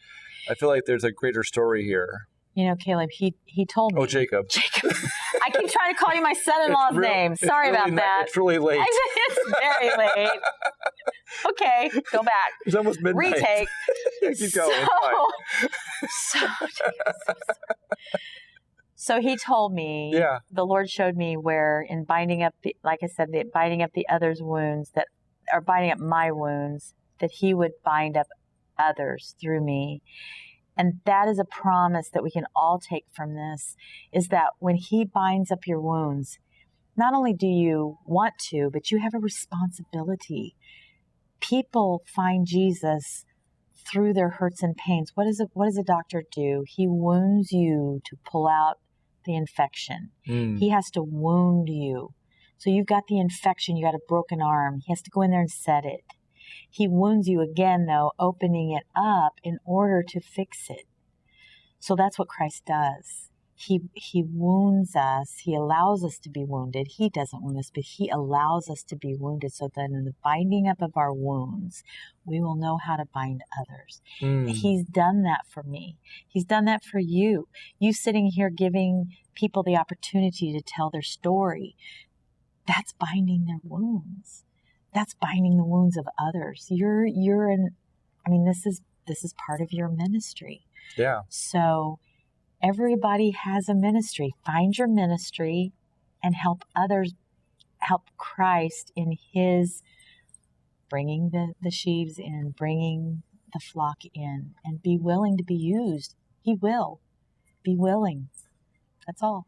I feel like there's a greater story here. Caleb, he told me. Oh, Jacob. I keep trying to call you my son-in-law's name. Sorry about that. It's really late. It's very late. Okay, go back. It's almost midnight. Retake. Keep going. So he told me, the Lord showed me where in binding up, binding up the others' wounds binding up my wounds, that he would bind up others through me. And that is a promise that we can all take from this, is that when he binds up your wounds, not only do you want to, but you have a responsibility. People find Jesus through their hurts and pains. What does a doctor do? He wounds you to pull out the infection. He has to wound you. So you've got the infection, you got a broken arm. He has to go in there and set it. He wounds you again, though, opening it up in order to fix it. So that's what Christ does. He wounds us. He allows us to be wounded. He doesn't wound us, but he allows us to be wounded so that in the binding up of our wounds, we will know how to bind others. He's done that for me. He's done that for you. You sitting here giving people the opportunity to tell their story. That's binding their wounds. That's binding the wounds of others. This is part of your ministry. Yeah. So everybody has a ministry. Find your ministry and help others, help Christ in his bringing the sheaves in, bringing the flock in, and be willing to be used. He will. Be willing. That's all.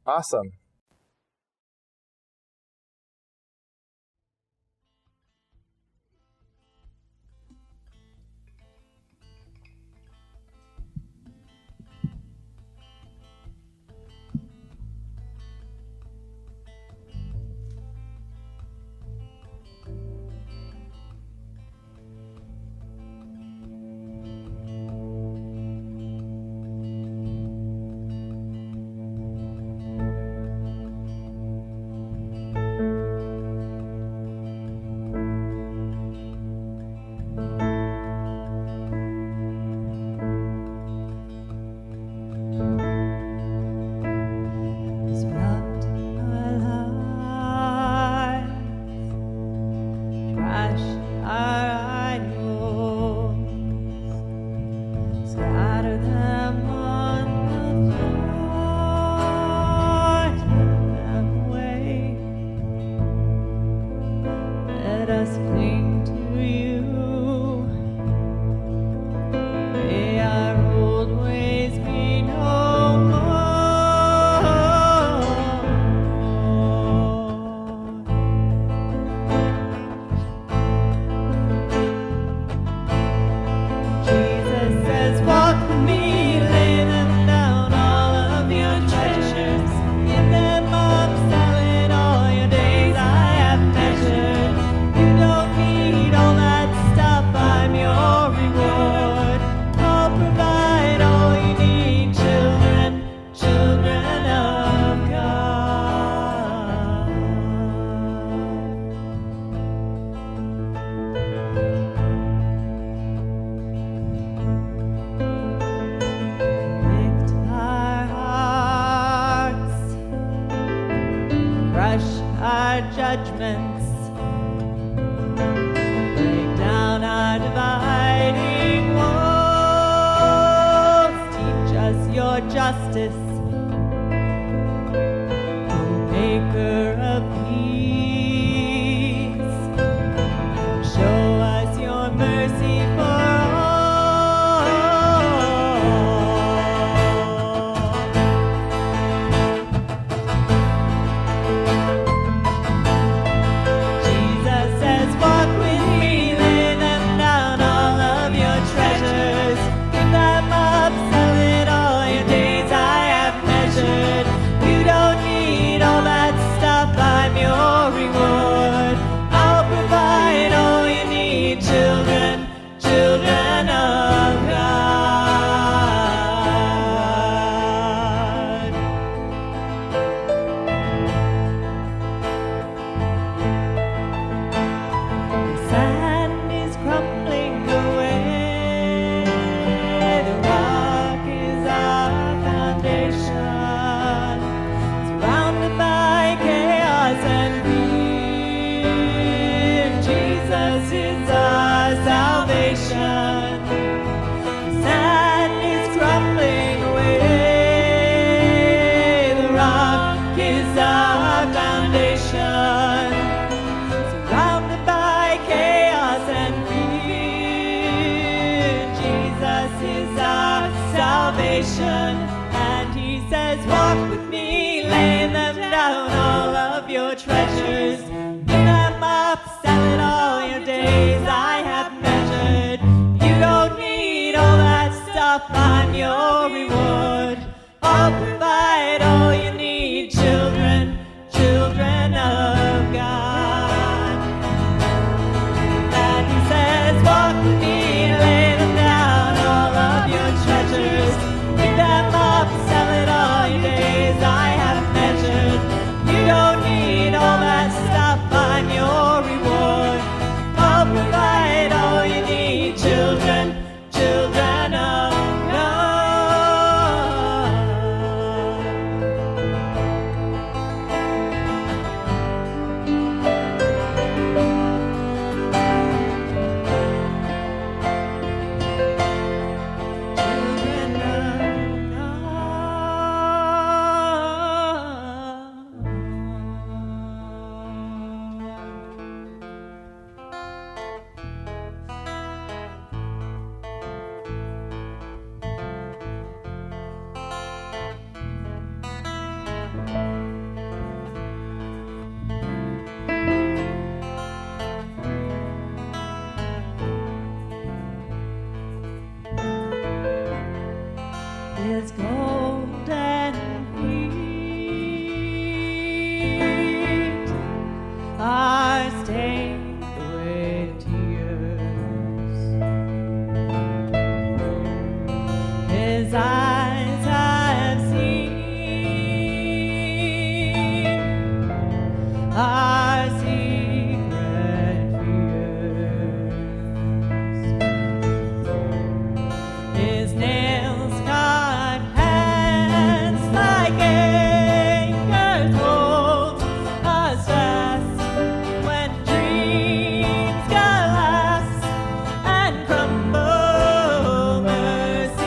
Awesome. judgments. Break down our dividing walls. Teach us your justice, O Maker of peace. Show us salvation. And he says, walk with me, lay them down, all of your treasures. Give them up, sell it all, your days I have measured. You don't need all that stuff, I'm your reward. I'll provide all you need, children, children of God. And he says, walk with me, lay them down, all of your treasures. Give them up, sell it all, your days I have measured. You don't need all that stuff, I'm your reward. I'll provide all you need, children, children of God. Children of is gold and wheat are stained with tears. His eyes have seen our secret fears. His nails scarred hands like anchors hold us fast when dreams collapse and crumble. Mercy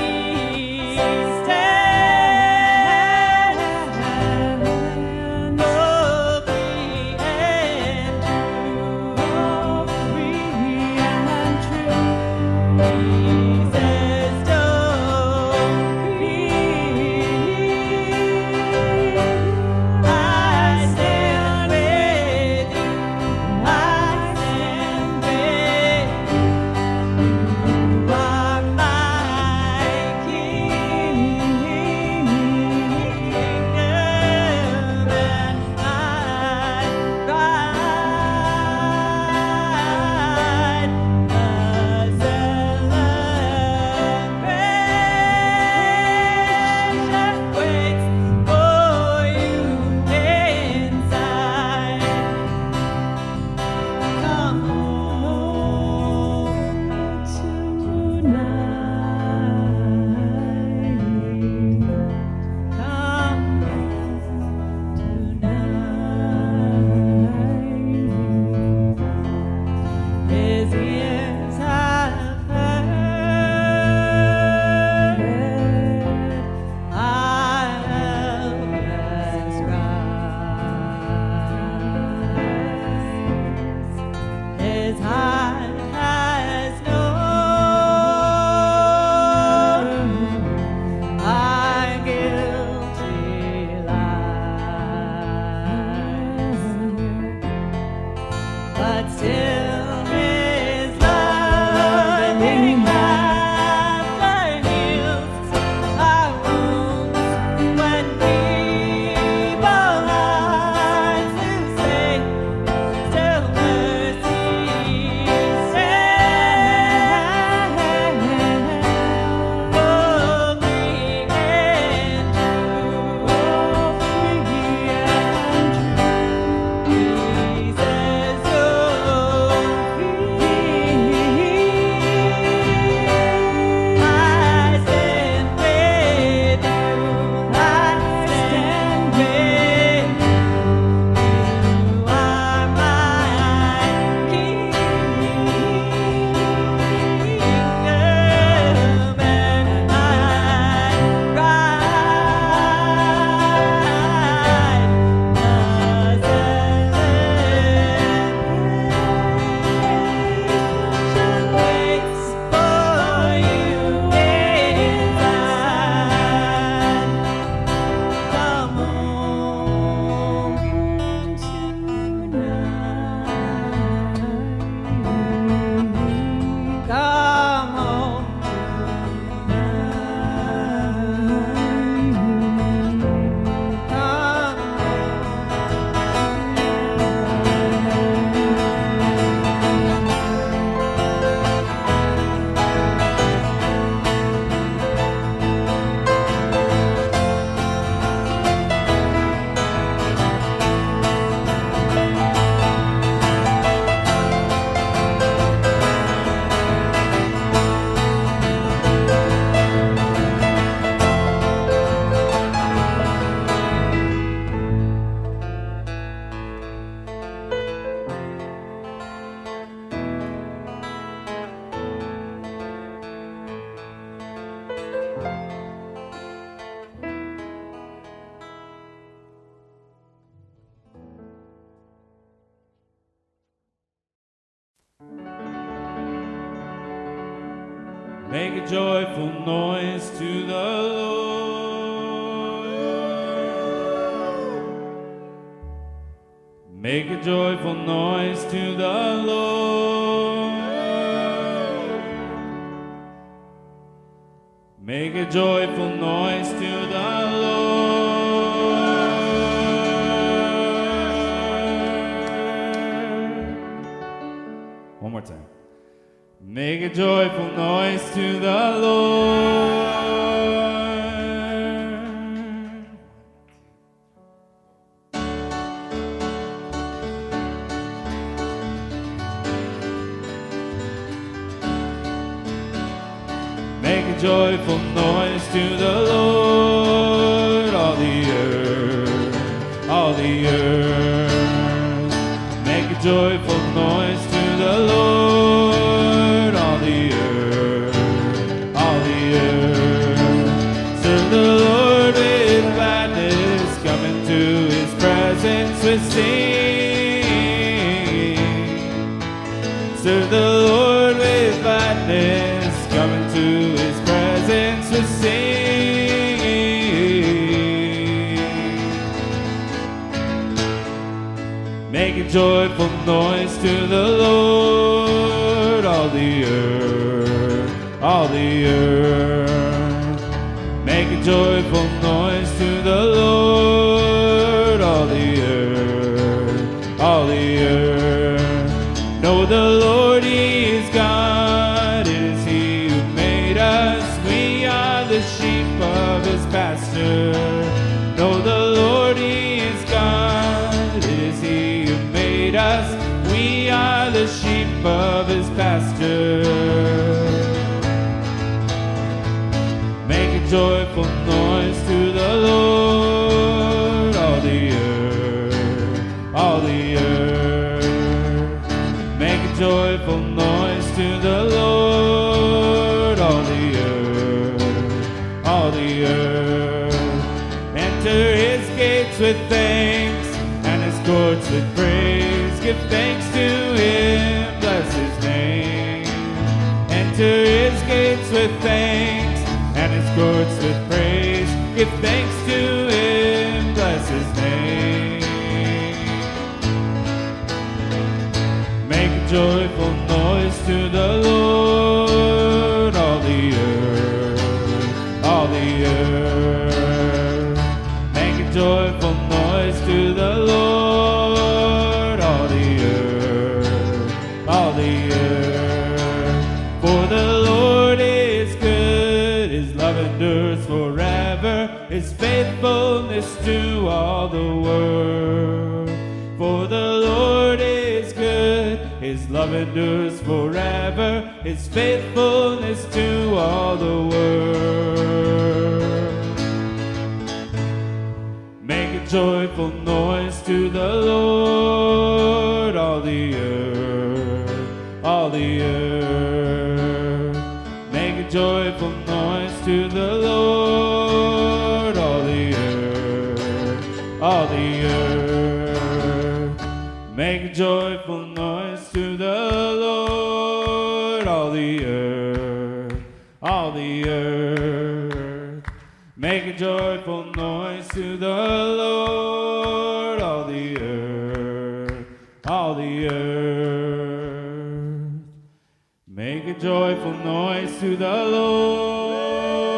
Make a joyful noise to the Lord. Make a joyful noise to the Lord. Make a joyful noise to the Lord. One more time. Make a joyful noise to the Lord. Make a joyful noise to the Lord, all the earth, all the earth. Make a joyful noise to the Lord, all the earth, all the earth. Serve the Lord with gladness, come into His presence with singing. Serve the Lord with gladness, come into His presence with singing. Make a joyful noise to the Lord, all the earth, all the earth. Make a joyful noise to the Lord, all the earth, all the earth. Know the Lord, He is God. It is He who made us. We are the sheep of His pasture. Know the Lord, He is God. It is He who made us. We are the sheep of His pasture. Make a joyful noise to the Lord, all the earth, all the earth. Make a joyful noise to the Lord, all the earth, all the earth. Enter His gates with thanks and His courts with praise. Give thanks to Him, bless His name. Enter His gates with thanks and His courts with praise. Give thanks to Him, bless His name. Make a joyful noise to the Lord, all the earth, all the earth. Make a joyful noise to the Lord, all the earth, all the earth. For the Lord is good, His love endures forever, His faithfulness to all the world. For the Lord is good, His love endures forever, His faithfulness to all the world. Make a joyful noise to the Lord, all the earth, all the earth. Make a joyful noise to the Lord, all the earth, all the earth. Make a joyful noise to the Lord, all the earth, all the earth. Make a joyful noise to the Lord, all the earth, all the earth. Make a joyful noise to the Lord.